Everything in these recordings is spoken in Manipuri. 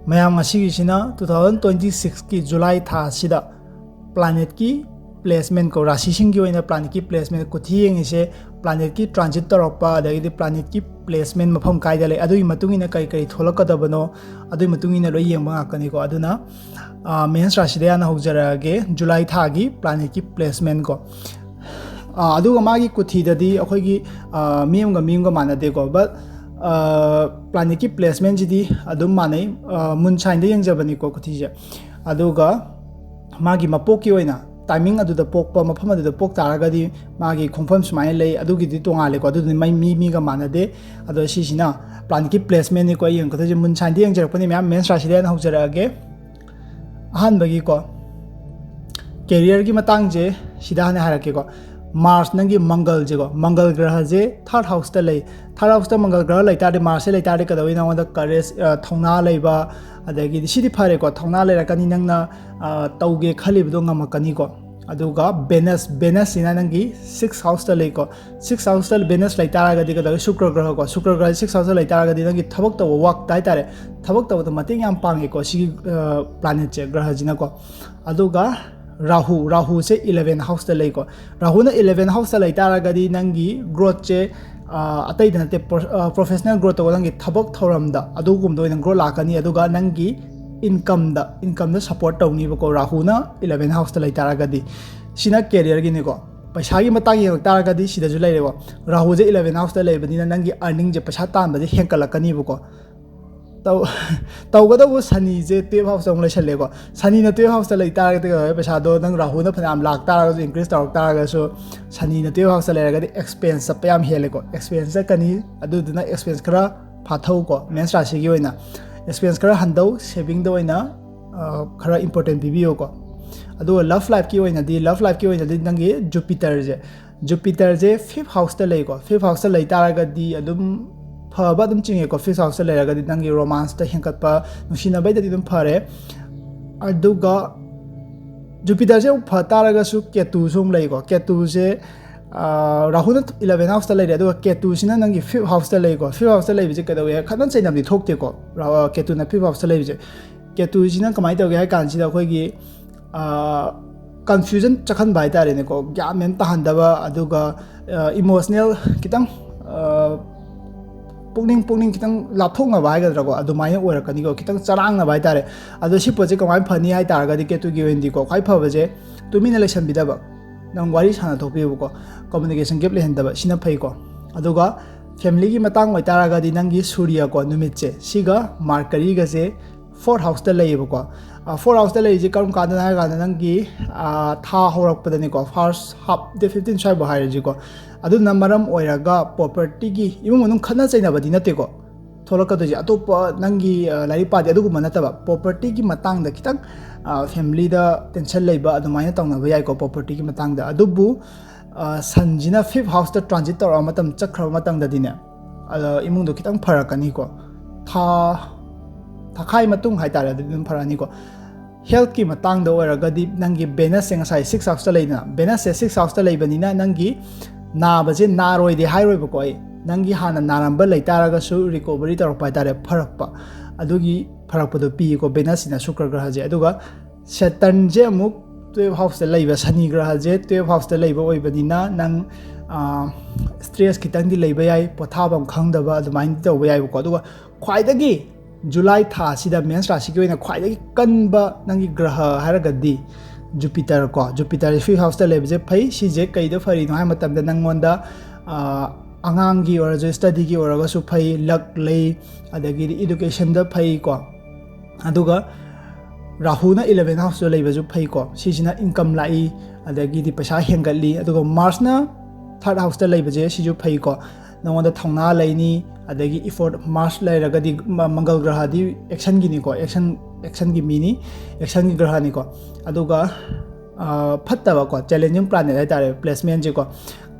mayam ngasigisina 2026 ki July tha sida planet ki placement ko rashi sing ki oina planet ki placement ko thieng ise planet ki transit torokpa adagi planet ki placement mafam kaida le adui matungina kai kai tholakadabano adui matungina loi yengba ngakani ko aduna mens rashi de ana hojara ge July tha gi planet ki placement ko aduga magi kuthi dadi akhoi gi miem ga manade ko but planet ki placement ji di adum manai moon sign de yengjabani ko kuthi je aduga magi mapok ki oina timing adu da pokpa mafam adu da pok taraga di magi khongpham sumai lei adu gi di tongale ko adu ni mai mi ga manade adu si sina planet ki placement ni ko yeng ko je moon sign de yengjarapani mya mens rashi de na hojara ge ahan bagi ko career ki matang je sida ne harake ko Mars nangi Mangal jego Mangal graha je third house ta lei third house ta Mangal graha lai ta de Mars lai ta de kadawai na wanda courage thongna leiba adagi sidi phare ko thongna leira kani nangna tauge khali bdo ngamakani ko aduga Venus ina nangi 6th house ta lei ko 6th house ta Venus lai ta ga di kadawai Shukra graha ko Shukra graha 6th house ta lai ta ga di nangi thabak ta work tai tare thabak ta to mating yam pangi ko si planet je graha jina ko aduga Rahu se 11 house ta lei ko Rahu na 11 house ta lai ta ga di nangi growth che atai dana te professional growth ko nangi thabak thoram da adugum do nang grow lakani aduga nangi income da support tawni ko Rahu na 11 house ta lai ta ga di sina career gi ni ko paisa gi matang yeng ta ga di sida ju lai re ko Rahu je 11 house ta lei bani na nangi earning je paisa tan ba je henkalakani ko tau gada wo Sani je 12 house ong lai ko Sani na 12 house ta lai ta ga paisa do nang Rahu na phanam lak ta ga increase ta ga so Sani na 12 house ta lai ga di expense pa yam hele ko expense kani adu duna expense kara phathau ko mens rashi gi oina expense kara handau saving do oina kara important bibio ko adu love life ki oina di nangi Jupiter je 5th house ta lai ko 5th house ta lai ta ga di adum phaba dum chinge ko 5th house ta lai ga di nangi romance ta henkat pa nushina bai da di dum phare aduga Jupiter je phata ga su Ketu sum lai ko Ketu je Rahu na 11 house ta lai aduga Ketu sina nangi 5th house ta lai ko 5th house ta lai je kadawe khanan chainam di thokte ko Ketu na 5th house ta lai je Ketu sina kamai ta ga kan si da khoi gi confusion chakhan bai ta re ne ko gyan men ta handaba aduga emotional kitang pungning kitang lapthok na bai ga dra ko adumai ora kani ko kitang charang na bai ta re adu si project kamai phani hai tar ga di Ketu gi wendi ko khai phaba je tumina election bidaba nang wari sana thopi ko communication gap le hendaba sina phai ko aduga family gi matang oi tar ga di nangi Surya ko numit che siga Mercury ga je 4th house ta lei ko 4th house ta lei je karum ka da ga nangi tha horak padani ko first half the 15 sai ba hai ji ko adu namaram oiraga property gi imung munung khana chaina badi nate ko tholaka do ji atopa nangi lari pa de adu manata ba property gi matang da kitang family da tension leiba adu mai tawna ba yai ko property gi matang da adubu sanjina 5th house ta transit tor matam chakra matang da dine imung do kitang pharakani ko thakai matung hai tare dum pharani ko health ki matang da oiraga di nangi Venus sing sai 6th house ta leina Venus se 6th house ta leibani na nangi na baje na roi de hai roi ba ko nangi hana naramba leitaraga su recovery tar pa tare pharakpa adugi pharakpa do pi ko Venus na Shukra graha je aduga Saturn je amuk 12th house ta leiba Shani graha je 12th house ta leiba oi badina nang stress kitang di leiba yai pothabam khangdaba adumain to ba yai ko aduga khwaidagi July tha sida mens rashi ki oina khwaidagi kanba nangi graha haraga di Jupiter ko Jupiter 5th house ta leiba je phai si je kai da phari no hai matam da nangonda angang gi or je study gi or ga su phai luck lei adagi education da phai ko aduga Rahu na 11th house to leiba ju phai ko si sina income lai adagi di paisa hengali aduga Mars na 3rd house ta leiba je si ju phai ko nangonda thongna leini adagi effort Mars lai raga di Mangal graha di action gi ni ko action gi mini action gi graha ni ko aduga phattaba ko challenging planet hai tare placement je ko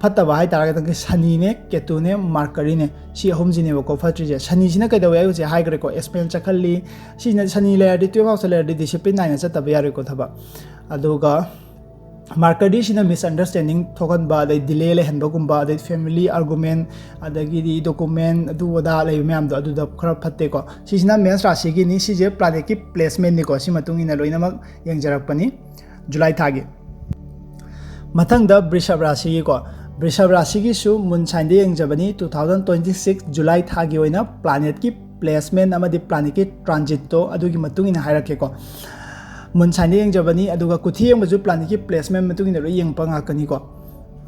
phattaba hai tare ga Shani ne Ketu ne Mercury ne si ahum ji ne ko phatri je Shani sina kai da wai je hai gre ko expense chakhalli si na Shani le di 12 house le di discipline na chata ba yare ko thaba aduga Mercury sina misunderstanding thokan ba dai delay le hen ba gumba dai family argument adagi di document adu wada le myam do adu da khara phatte ko sisina Mens Rashi gi ni si je planet ki placement ni ko si matung ina loina mak yang jarak pani July thagi mathang da Vrishab Rashi gi ko Vrishab Rashi gi su moon sign de yang jabani 2026 July thagi oina planet ki placement amadi planet ki transit to adu gi matung ina hairake ko moon sign de yang jabani adu ga kuthi yang baju planet ki placement matung ina lo yang panga kani ko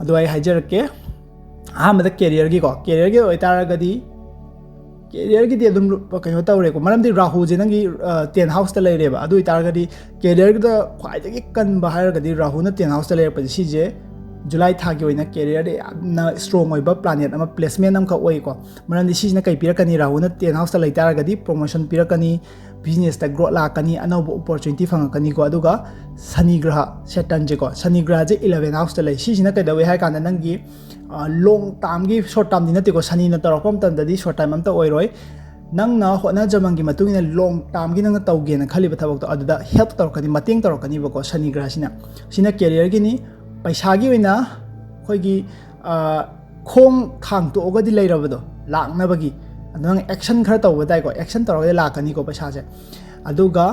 adu ai hajarake amada career gi ko career gi oitara gadi career gi de dum kaino tawre ko maram di Rahu je nangi 10 house ta leire ba adu itara gadi career gi da khwai gi kan ba har gadi Rahu na 10 house ta leire pa si je July thagi oina career de na strong oiba planet ama placement am ka oi ko maram di si na kai pirakani Rahu na 10 house ta leitara gadi promotion pirakani business ta growth la kani anob opportunity fangakani ko aduga Shani graha Saturn je ko Shani graha je 11 house ta lei si na kai da we hai kan nangi long term gi short term dinati ko Shani na tarokom tan dadi short time am ta oi roi nang na hona jamangi matung ina long term gi nang tawge na khali bathabak to aduda help tarokani mating tarokani ba ko Shani graha sina career gi ni paisa gi oina khoi gi khong thang to ogadi leirabado lakna bagi adang action khara taw dai ko action tarogade lakani ko paisa je aduga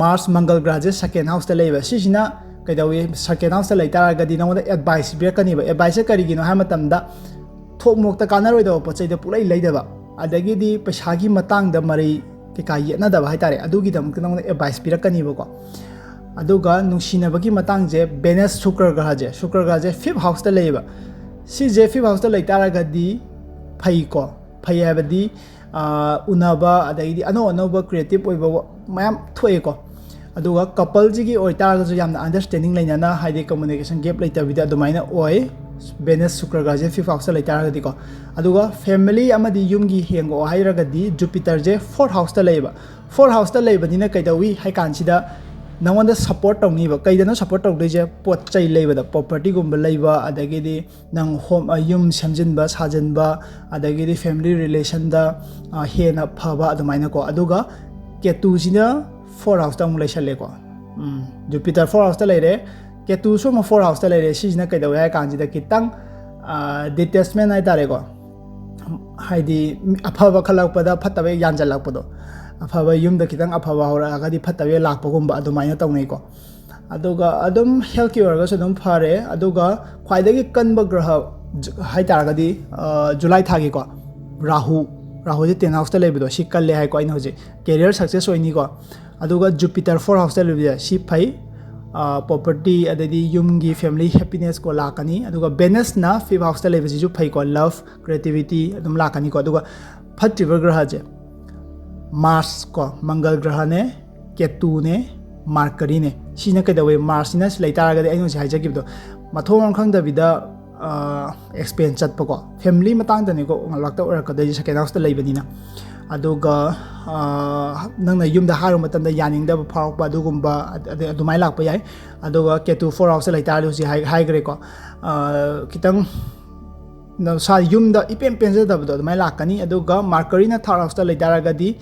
Mars Mangal graha je second house ta leiba sisina kaidawi second house ta leitara gadi nang advice birakani ba advice kari gi no ha matam da thok mok ta kanaroi da pochai da pulai leidaba adagi di paisa gi matang da mari ke ka yena da hai tare adugi dam nang advice birakani ba ko aduga nungsina bagi matang je Venus Shukra graha je 5th house ta leiba si je 5th house ta leitara gadi phai ko phai habadi unaba adagi ano ba creative oiba mayam thoe ko aduga couple ji gi oitara ga yamna understanding laina na haide communication gap laita vida adumaina oi Venus Shukra graha je 5th house ta leitara gadi ko aduga family amadi yum gi hengo haira gadi Jupiter je 4th house ta leiba 4th house ta leiba dina kaidawi hai kan sida nangwanda support tawni ba kaidana support tawde je pot chai leiba da property gumba leiba adagi di nang home yum samjin ba sajan ba adagi di family relation da hena phaba adumaina ko aduga ketu sina 4th house ta mulai chale ko Jupiter 4th house ta leire ketu so ma 4th house ta leire sina kaidawi ha kanji da kitang detachment ai tare ko haidi aphaba khalakpada phatabe yanjalakpado afaba yumda kitang afaba hora agadi phatabe lakpagumba adumaina tawnai ko aduga adum health care ga sadum phare aduga khwaidagi kanba graha hai taragadi July thagi ko Rahu je 10 house ta lebido si kalle hai ko aina hoje career success oini ko aduga Jupiter 4 house ta lebido si phai property adadi yumgi family happiness ko lakani aduga Venus na 5th house ta lebi ju phai ko love creativity adum lakani ko aduga phatiba graha je Mars ko Mangal graha ne Ketu ne Mercury ne sina kaidawe Mars na leitara ga aino jai jagibdo mathong khang da vida expense chat pa ko family matang da ne ko ngalakta ora ka da second house ta leibani na aduga nang na yum da haru matam da yaning da phawk pa dugumba adumai lak pa yai aduga Ketu 4 house leitara lu si hai gre ko kitang na sa yum da ipem penja da do mai lakani aduga Mercury na 3rd house ta leitara ga di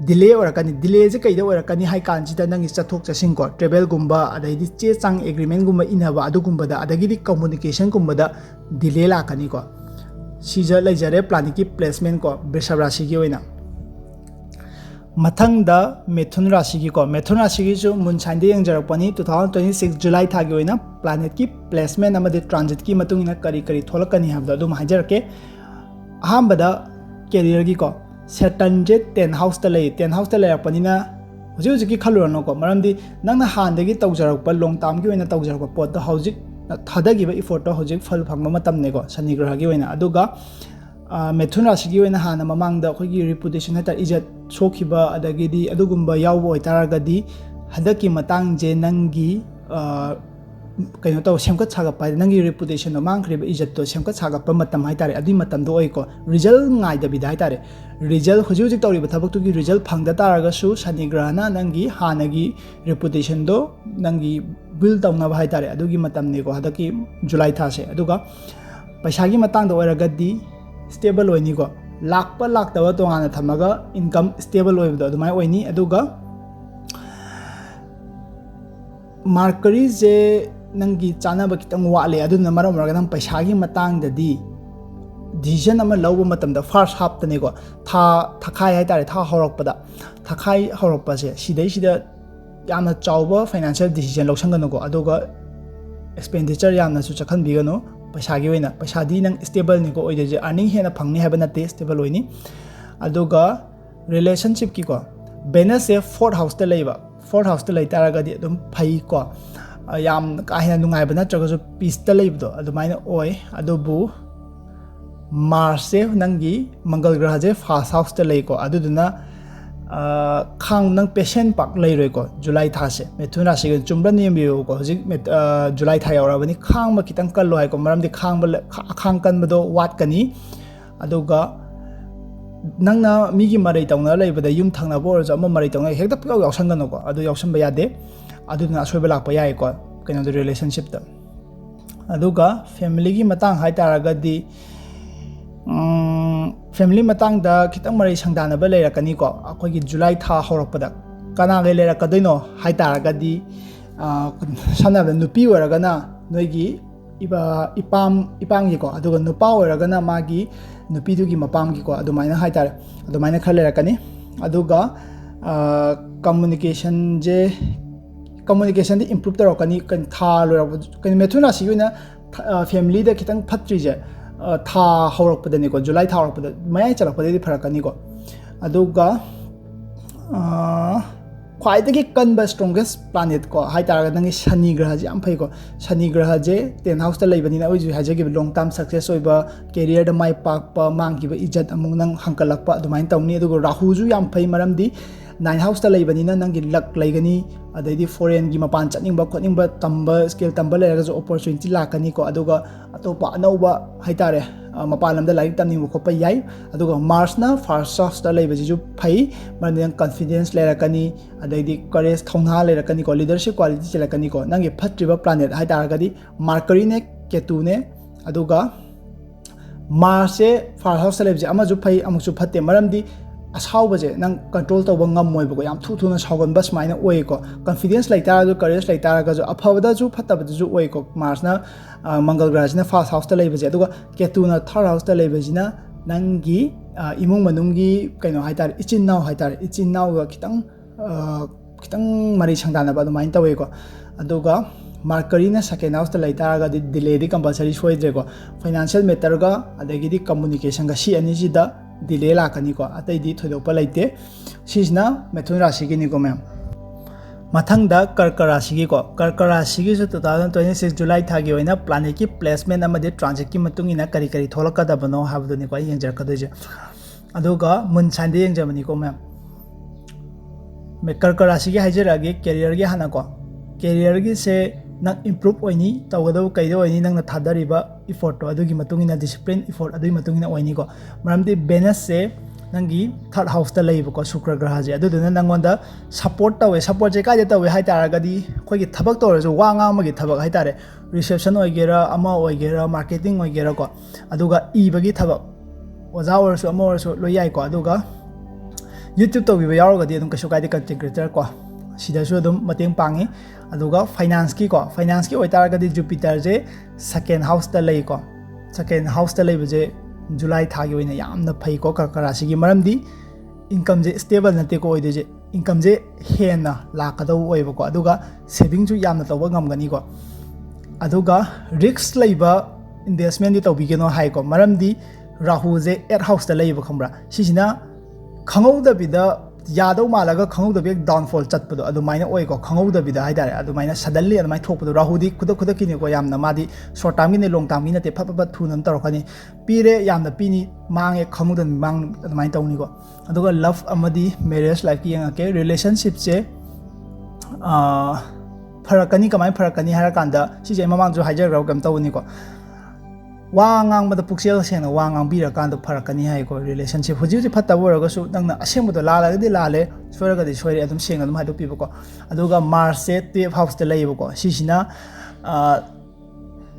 delay orakani delay je kaida orakani hai kan ji da nang chathok chasing ko travel gumba adai di che chang agreement gumba inaba adu gumba da adagi di communication gumba da delay lakani ko sija leijare planning ki placement ko Vrishab Rashi gi oina mathang da Mithun Rashi gi ko Mithun Rashi gi ju moon sign de yang jarakpani 2026 July thagi oina planet ki placement amadi transit ki matung ina kari tholakani habda dum hajarke ahambada career gi ko Saturn je 10 house ta lei 10 house ta lei panina hoji ki khalurano ko maramdi nangna handagi tawjarakpa long term gi oina tawjarakpa pot da hojik thadagi ba effort to hojik phal phangma matam ne ko Shani graha gi oina aduga Mithun Rashi gi oina hana mamang da khogi reputation hata ijat sokhiba adagi di adugumba yawbo oitaragadi hadaki matang je nangi kaino taw semkat saga pa nangi reputation no mang khriba ijat to semkat saga pa matam hai tare adi matam do oi ko result ngai da bidai tare result huju tawri bathabak tu gi result phangda taraga su Shani graha na nangi hanagi reputation do nangi build tawna ba hai tare adugi matam ne ko hadaki July tha se aduga paisa gi matang do oiragadi stable oini ko lakpa laktawa to ngana thamaga income stable oibdo adumai oini aduga Mercury je nangi chanaba kitang wale aduna maram marga nang paisa gi matang da di decision ama lawba matam da first half tane ko thakai hai tare tha horok pada thakai horok pa se sidai sida yamna chawba financial decision loksang gano ko aduga expenditure yamna su chakhan bi gano paisa gi oina paisa di nang stable ni ko oide je earning hena phangni haba na te stable oini aduga relationship ki ko Venus se fourth house ta leiba fourth house ta lei taraga di adum phai ko yam ka hena nungai bana chaga so peace ta leibdo adumaina oi adubu Mars se nangi Mangal graha je first house ta lei ko aduduna khang nang patient pak lei roi ko July tha se Mithun rashi ge chumra niam bi ko hojik July tha yaura bani khang ma kitang kal lo hai ko maram di khang kan bado wat kani aduga nangna migi marai tawna leibada yum thangna bor ja ma marai tawna hekta pyaw yausang gano ko adu yausam ba yade aduna asoi balak pa yai ko keno the relationship ta aduga family gi matang hai taraga di family matang da kitang marai sangdana ba leirakani ko akoi gi July tha horokpada kana ge leirakadino hai taraga di sana da nupi waraga na noi gi ipam gi ko aduga nupa waraga na magi nupi du gi mapam gi ko adumaina hai tare adumaina khar leirakani aduga communication di improve tarokani kan tha lo kan methuna siguna family da kitang phatri je tha horok padani ko July tha horok pada mai chalak padani pharakani ko aduga khwai dagi kanba strongest planet ko hai taraga nangi Shani graha je am phai ko Shani graha je 10 house ta leibani na oju haje gi long term success oiba career da mai pak pa mang gi ba ijat amung nang hangkalak pa adumain tawni aduga Rahu ju yam phai maram di 9 house ta leibani na nangi luck leigani adai foreign gi mapan chatning ba khotning ba tamba skill tamba leraga jo opportunity lakani ko aduga atopa anauba haitare mapan lamda like tamning ko pa yai aduga Mars na first house ta leiba ji ju phai man confidence lerakani adai courage thongha lerakani ko leadership quality chelakani ko nangi phatriba planet haitaraga di Mercury ne Ketu ne aduga Mars se first house ta leiba ji ama ju phai amuk ju phatte maram di asawbaje nang control tawba ngammoi bo yam thu thuna sawan bas maina oi ko confidence like tara jo courage like tara ga jo afawada ju phatabada ju oi ko Mars na Mangal graha jina first house ta leibaje aduga Ketu na third house ta leibajina nangi imung manungi kaino haitar ichin naw ga kitang mari sangdana ba main tawai ko aduga Mercury na second house ta lei tara ga delay di compulsory soidre ko financial matter ga adagi di communication ga si ani ji da delay lakani ko atai di thodopa laite sisna Mithun rashi gi ni ko mem mathang da Karka rashi gi ko Karka rashi gi 2026 July tha gi oina planet ki placement amade transit ki matung ina kari tholaka da bano habdu ni ko yengjar ka doje aduga mun sande yengjamani ko mem me Karka rashi gi hajera gi career gi hana ko career gi se nang improve oini tawgado kaido oini nang na thadariba effort to adugi matungina discipline effort adugi matungina oini ko maramdi Venus se nangi third house ta leiba ko Shukra graha je aduduna nangonda support tawe support je kaje tawe hai taraga di khoi gi thabak to jo wa nga ma gi thabak hai tare reception oigera ama oigera marketing oigera ko aduga ibagi thabak oja orsu ama orsu lo yai ko aduga YouTube to bi yaroga di adum kasu kai de content creator ko sida su adum mateng pangi aduga finance ki oitaraga di Jupiter je second house ta lei ko second house ta lei je July tha gi oina yamna phai ko Karka rashi gi maram di income je stable nate ko oide je income je hena lakadaw oiba ko aduga saving ju yamna tawba ngamgani ko aduga risk leiba investment di tawbigeno hai ko maram di Rahu je 8 house ta leiba khambra sisina khangau da bida yadaw malaga khangau da big downfall chatpado adumaina oi ko khangau da bida haidare adumaina suddenly adumai thokpado Rahu di kuda kini ko yamna madi short term ni long term ni te pha thunam tarokani pire yamna pini mange khangau da mang adumai tawni ko aduga love amadi marriage like yang ke relationship che pharakani kamai pharakani harakanda sije mamang jo hajar raw kam tawni ko wangang mada puksel sena wangang bira kan do pharakani hai ko relationship huji phatta boraga su nangna asemu do lala gadi lale soraga di soire adum senga dum haido pibo ko aduga Mars se 12 house te leibo ko sisina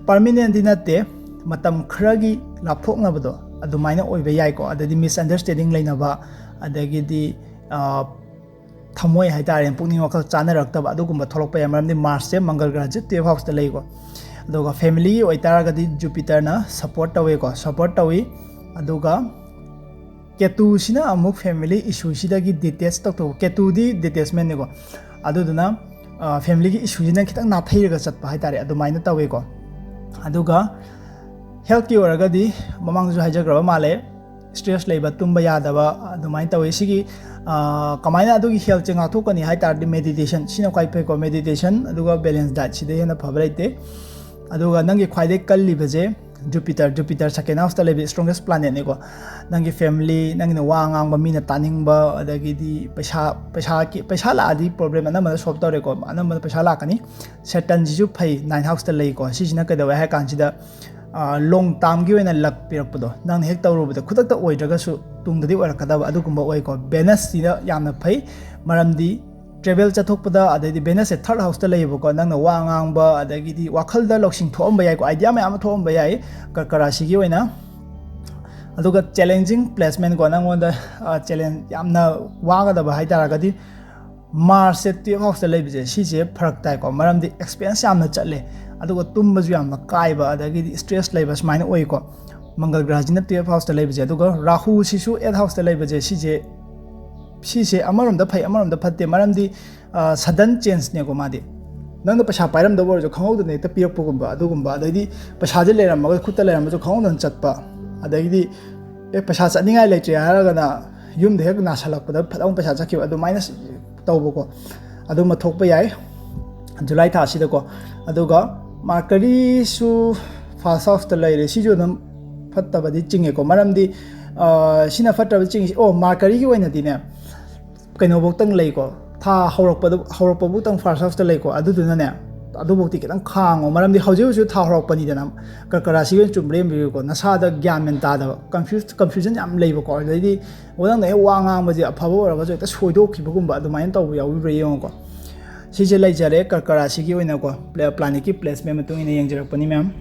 permanent dinate matam khragi lapthokna bado adumaina oibe yai ko adadi misunderstanding leina ba adagi di ꯊꯃꯣꯏ ꯍꯥꯏꯇꯥꯔꯦ ꯄꯨꯛꯅꯤꯡ ꯋꯥꯈꯜ ꯆꯥꯅꯔꯛꯇꯕ ꯑꯗꯨꯒꯨꯝꯕ ꯊꯣꯛꯂꯛꯄ ꯌꯥꯏ ꯃꯔꯝꯗꯤ ꯃꯥꯔꯁꯁꯦ ꯃꯪꯒꯜ ꯒ꯭ꯔꯍꯁꯦ 12 ꯍꯥꯎꯁꯇ ꯂꯩꯀꯣ ꯑꯗꯨꯒ ꯐꯦꯃꯤꯂꯤꯒꯤ ꯑꯣꯏꯇꯥꯔꯒꯗꯤ ꯖꯨꯄꯤꯇꯔꯅ ꯁꯞꯄꯣꯔꯠ ꯇꯧꯋꯦꯀꯣ ꯁꯞꯄꯣꯔꯠ ꯇꯧꯏ ꯑꯗꯨꯒ ꯀꯦꯇꯨꯁꯤꯅ ꯑꯃꯨꯛ ꯐꯦꯃꯤꯂꯤ ꯏꯁꯨꯁꯤꯗꯒꯤ ꯗꯤꯇꯦꯆ ꯇꯧꯊꯣꯛ ꯀꯦꯇꯨꯗꯤ ꯗꯤꯇꯦꯆꯃꯦꯟꯅꯦꯀꯣ ꯑꯗꯨꯗꯨꯅ ꯐꯦꯃꯤꯂꯤꯒꯤ ꯏꯁꯨꯁꯤꯅ ꯈꯤꯇꯪ ꯅꯥꯊꯩꯔꯒ ꯆꯠꯄ ꯍꯥꯏꯇꯥꯔꯦ ꯑꯗꯨꯃꯥꯏꯅ ꯇꯧꯋꯦꯀꯣ ꯑꯗꯨꯒ ꯍꯦꯜꯊꯀꯤ ꯑꯣꯏꯔꯒꯗꯤ ꯃꯃꯥꯡꯗꯁꯨ ꯍꯥꯏꯖꯈ꯭ꯔꯕ ꯃꯥꯜꯂꯦ ꯁ꯭ꯇ꯭ꯔꯦꯁ ꯂꯩꯕ ꯇꯨꯝꯕ ꯌꯥꯗꯕ ꯑꯗꯨꯃꯥꯏꯅ ꯇꯧꯋꯤ ꯁꯤꯒꯤ ꯀꯃꯥꯏꯅ ꯑꯗꯨꯒꯤ ꯍꯦꯜꯊꯁꯦ ꯉꯥꯛꯊꯣꯛꯀꯅꯤ ꯍꯥꯏ ꯇꯥꯔꯗꯤ ꯃꯦꯗꯤꯇꯦꯁꯟ ꯁꯤꯅ ꯈ꯭ꯋꯥꯏ ꯐꯩꯀꯣ ꯃꯦꯗꯤꯇꯦꯁꯟ ꯑꯗꯨꯒ ꯕꯦꯂꯦꯟꯁ ꯗꯥꯏꯠ ꯁꯤꯗ ꯍꯦꯟꯅ ꯐꯕ ꯂꯩꯇꯦ ꯑꯗꯨꯒ ꯅꯪꯒꯤ ꯈ꯭ꯋꯥꯏꯗꯒꯤ ꯀꯜꯂꯤꯕꯁꯦ ꯖꯨꯄꯤꯇꯔ ꯁꯦꯀꯦꯟ ꯍꯥꯎꯁꯇ ꯂꯩꯕ ꯁ꯭ꯇ꯭ꯔꯣꯡꯒꯦꯁ ꯄ꯭ꯂꯥꯅꯦꯠꯅꯤꯀꯣ ꯅꯪꯒꯤ ꯐꯦꯃꯤꯂꯤ ꯅꯪꯒꯤꯅ ꯋꯥ ꯉꯥꯡꯕ ꯃꯤꯅ ꯇꯥꯅꯤꯡꯕ ꯑꯗꯒꯤꯗꯤ ꯄꯩꯁꯥ ꯂꯥꯛꯑꯗꯤ ꯄ꯭ꯔꯣꯕ꯭ꯂꯦꯝ ꯑꯅꯝꯕꯅ ꯁꯣꯜꯕ ꯇꯧꯔꯦꯀꯣ ꯑꯅꯝꯕꯅ ꯄꯩꯁꯥ ꯂꯥꯛꯀꯅꯤ ꯁꯦꯇꯟꯁꯤꯁꯨ ꯐꯩ 9 ꯍꯥꯎꯁꯇ ꯂꯩꯀꯣ ꯁꯤꯁꯤꯅ ꯀꯩꯗꯧꯋꯦ ꯍꯥꯏ ꯀꯥꯟꯁꯤꯗ ꯂꯣꯡ ꯇꯥꯝꯒꯤ ꯑꯣꯏꯅ ꯂꯛ ꯄꯤꯔꯛꯄꯗꯣ ꯅꯪꯅ ꯍꯦꯛ ꯇꯧꯔꯨꯕꯗ ꯈꯨꯗꯛꯇ ꯑꯣꯏꯗ꯭ꯔꯒꯁꯨ ꯇꯨꯡꯗꯗꯤ ꯑꯣꯏꯔꯛꯀꯗꯕ ꯑꯗꯨꯒꯨꯝꯕ ꯑꯣꯏꯀꯣ ꯕꯦꯅꯁꯁꯤꯗ ꯌꯥꯝꯅ ꯐꯩ ꯃꯔꯝꯗꯤ ꯇ꯭ꯔꯦꯚꯦꯜ ꯆꯠꯊꯣꯛꯄꯗ ꯑꯗꯩꯗꯤ ꯕꯦꯅꯁꯁꯦ 3rd ꯍꯥꯎꯁꯇ ꯂꯩꯌꯦꯕꯀꯣ ꯅꯪꯅ ꯋꯥ ꯉꯥꯡꯕ ꯑꯗꯒꯤꯗꯤ ꯋꯥꯈꯜꯗ ꯂꯧꯁꯤꯡ ꯊꯣꯛꯑꯝꯕ ꯌꯥꯏꯀꯣ ꯑꯥꯏꯗꯤꯌꯥ ꯃꯌꯥꯝ ꯑꯃ ꯊꯣꯛꯑꯝꯕ ꯌꯥꯏ ꯀꯔꯀ ꯔꯥꯁꯤꯒꯤ ꯑꯣꯏꯅ ꯑꯗꯨꯒ ꯆꯦꯂꯦꯟꯖꯤꯡ ꯄ꯭ꯂꯦꯁꯃꯦꯟꯀꯣ ꯅꯪꯉꯣꯟꯗ ꯆꯦꯂꯦꯟꯖ ꯌꯥꯝꯅ ꯋꯥꯒꯗꯕ ꯍꯥꯏꯇꯥꯔꯒꯗꯤ ꯃꯥꯔꯁꯁꯦ 12 ꯍꯥꯎꯁꯇ ꯂꯩꯕꯁꯦ ꯁꯤꯁꯦ ꯐꯔꯛ ꯇꯥꯏꯀꯣ ꯃꯔꯝꯗꯤ ꯑꯦꯛꯁꯄꯦꯟꯁ ꯌꯥꯝꯅ ꯆꯠꯂꯦ ꯑꯗꯨꯒ ꯇꯨꯝꯕꯁꯨ ꯌꯥꯝꯅ ꯀꯥꯏꯕ ꯑꯗꯒꯤꯗꯤ ꯁ꯭ꯇ꯭ꯔꯦꯁ ꯂꯩꯕ ꯁꯨꯃꯥꯏꯅ ꯑꯣꯏꯀꯣ ꯃꯪꯒꯜ ꯒ꯭ꯔꯍꯁꯤꯅ 12 ꯍꯥꯎꯁꯇ ꯂꯩꯕꯁꯦ ꯑꯗꯨꯒ ꯔꯥꯍꯨꯁꯤꯁꯨ 8 ꯍꯥꯎꯁꯇ ꯂꯩꯕꯁꯦ ꯁꯤꯁꯦ ꯑꯃꯔꯣꯝꯗ ꯐꯩ ꯑꯃꯔꯣꯝꯗ ꯐꯠꯇꯦ ꯃꯔꯝꯗꯤ ꯁꯗꯟ ꯆꯦꯟꯖꯅꯦꯀꯣ ꯃꯥꯗꯤ ꯅꯪꯅ ꯄꯩꯁꯥ ꯄꯥꯏꯔꯝꯗꯕ ꯑꯣꯏꯔꯁꯨ ꯈꯪꯍꯧꯗꯅ ꯍꯦꯛꯇ ꯄꯤꯔꯛꯄꯒꯨꯝꯕ ꯑꯗꯨꯒꯨꯝꯕ ꯑꯗꯩꯗꯤ ꯄꯩꯁꯥꯁꯦ ꯂꯩꯔꯝꯃꯒ ꯈꯨꯠꯇ ꯂꯩꯔꯝꯃꯁꯨ ꯈꯪꯍꯧꯗꯅ ꯆꯠꯄ ꯑꯗꯒꯤꯗꯤ ꯄꯩꯁꯥ ꯆꯠꯅꯤꯡꯉꯥই ꯂꯩꯇ꯭ꯔꯦ ꯍꯥꯏꯔꯒꯅ ꯌꯨꯝꯗ ꯍꯦꯛ ꯅꯥꯁꯜꯂꯛꯄꯗ ꯐꯠꯂꯥꯎ ꯄꯩꯁꯥ ꯆꯠꯈꯤꯕ ꯑꯗꯨꯃꯥꯏꯅ ꯇꯧꯕꯀꯣ ꯑꯗꯨꯃ ꯊꯣꯛꯄ ꯌꯥꯏ ꯖꯨꯂꯥꯏ ꯊꯥꯁꯤꯗꯀꯣ ꯑꯗꯨꯒ ꯃꯥꯔꯀꯔꯤꯁꯨ 1st ꯍꯥꯎꯁꯇ ꯂꯩꯔꯦ ꯁꯤꯁꯨ ꯑꯗꯨꯝ ꯐꯠꯇꯕꯗꯤ ꯆꯤꯡꯉꯦꯀꯣ ꯃꯔꯝꯗꯤ ꯁꯤꯅ ꯐꯠꯇꯕ ꯆꯤꯡꯉꯤꯁꯤ ꯃꯥꯔꯀꯔꯤꯒꯤ ꯑꯣꯏꯅꯗꯤꯅꯦ ꯀꯩꯅꯣꯐꯧꯇꯪ ꯂꯩꯀꯣ ꯊꯥ ꯍꯧꯔꯛꯄꯕꯨꯛꯇꯪ 1st ꯍꯥꯎꯁꯇ ꯂꯩꯀꯣ ꯑꯗꯨꯗꯨꯅꯅꯦ ꯑꯗꯨꯐꯧꯗꯤ ꯈꯤꯇꯪ ꯈꯥꯡꯉꯣ ꯃꯔꯝꯗꯤ ꯍꯧꯖꯤꯛ ꯊꯥ ꯍꯧꯔꯛꯄꯅꯤꯗꯅ ꯀꯔꯀ ꯔꯥꯁꯤꯒꯤ ꯑꯣꯏꯅ ꯆꯨꯝꯕ꯭ꯔꯥ ꯌꯦꯡꯕꯤꯌꯨꯀꯣ ꯅꯁꯥꯗ ꯒ꯭ꯌꯥꯟ ꯃꯦꯟ ꯇꯥꯗꯕ ꯀꯟꯐ꯭ꯌꯨꯖꯟ ꯌꯥꯝ ꯂꯩꯕꯀꯣ ꯑꯗꯩꯗꯤ ꯅꯪꯅ ꯍꯦꯛ ꯋꯥ ꯉꯥꯡꯕꯁꯦ ꯑꯐꯕ ꯑꯣꯏꯔꯒꯁꯨ ꯍꯦꯛꯇ ꯁꯣꯏꯗꯣꯛꯈꯤꯕꯒꯨꯝꯕ ꯑꯗꯨꯃꯥꯏꯅ ꯇꯧꯕ ꯌꯥꯎꯕꯤꯕ꯭ꯔꯥ ꯌꯦꯡꯉꯣꯀꯣ ꯁꯤꯁꯦ ꯂꯩꯖꯔꯦ ꯀꯔꯀ ꯔꯥꯁꯤꯒꯤ ꯑꯣꯏꯅꯀꯣ ꯄ꯭ꯂꯥꯅꯦꯠꯀꯤ ꯄ꯭ꯂꯦꯁꯃꯦꯟ ꯃꯇꯨꯡ ꯏꯟꯅ ꯌꯦꯡꯖꯔꯛꯄꯅꯤ ꯃꯌꯥꯝ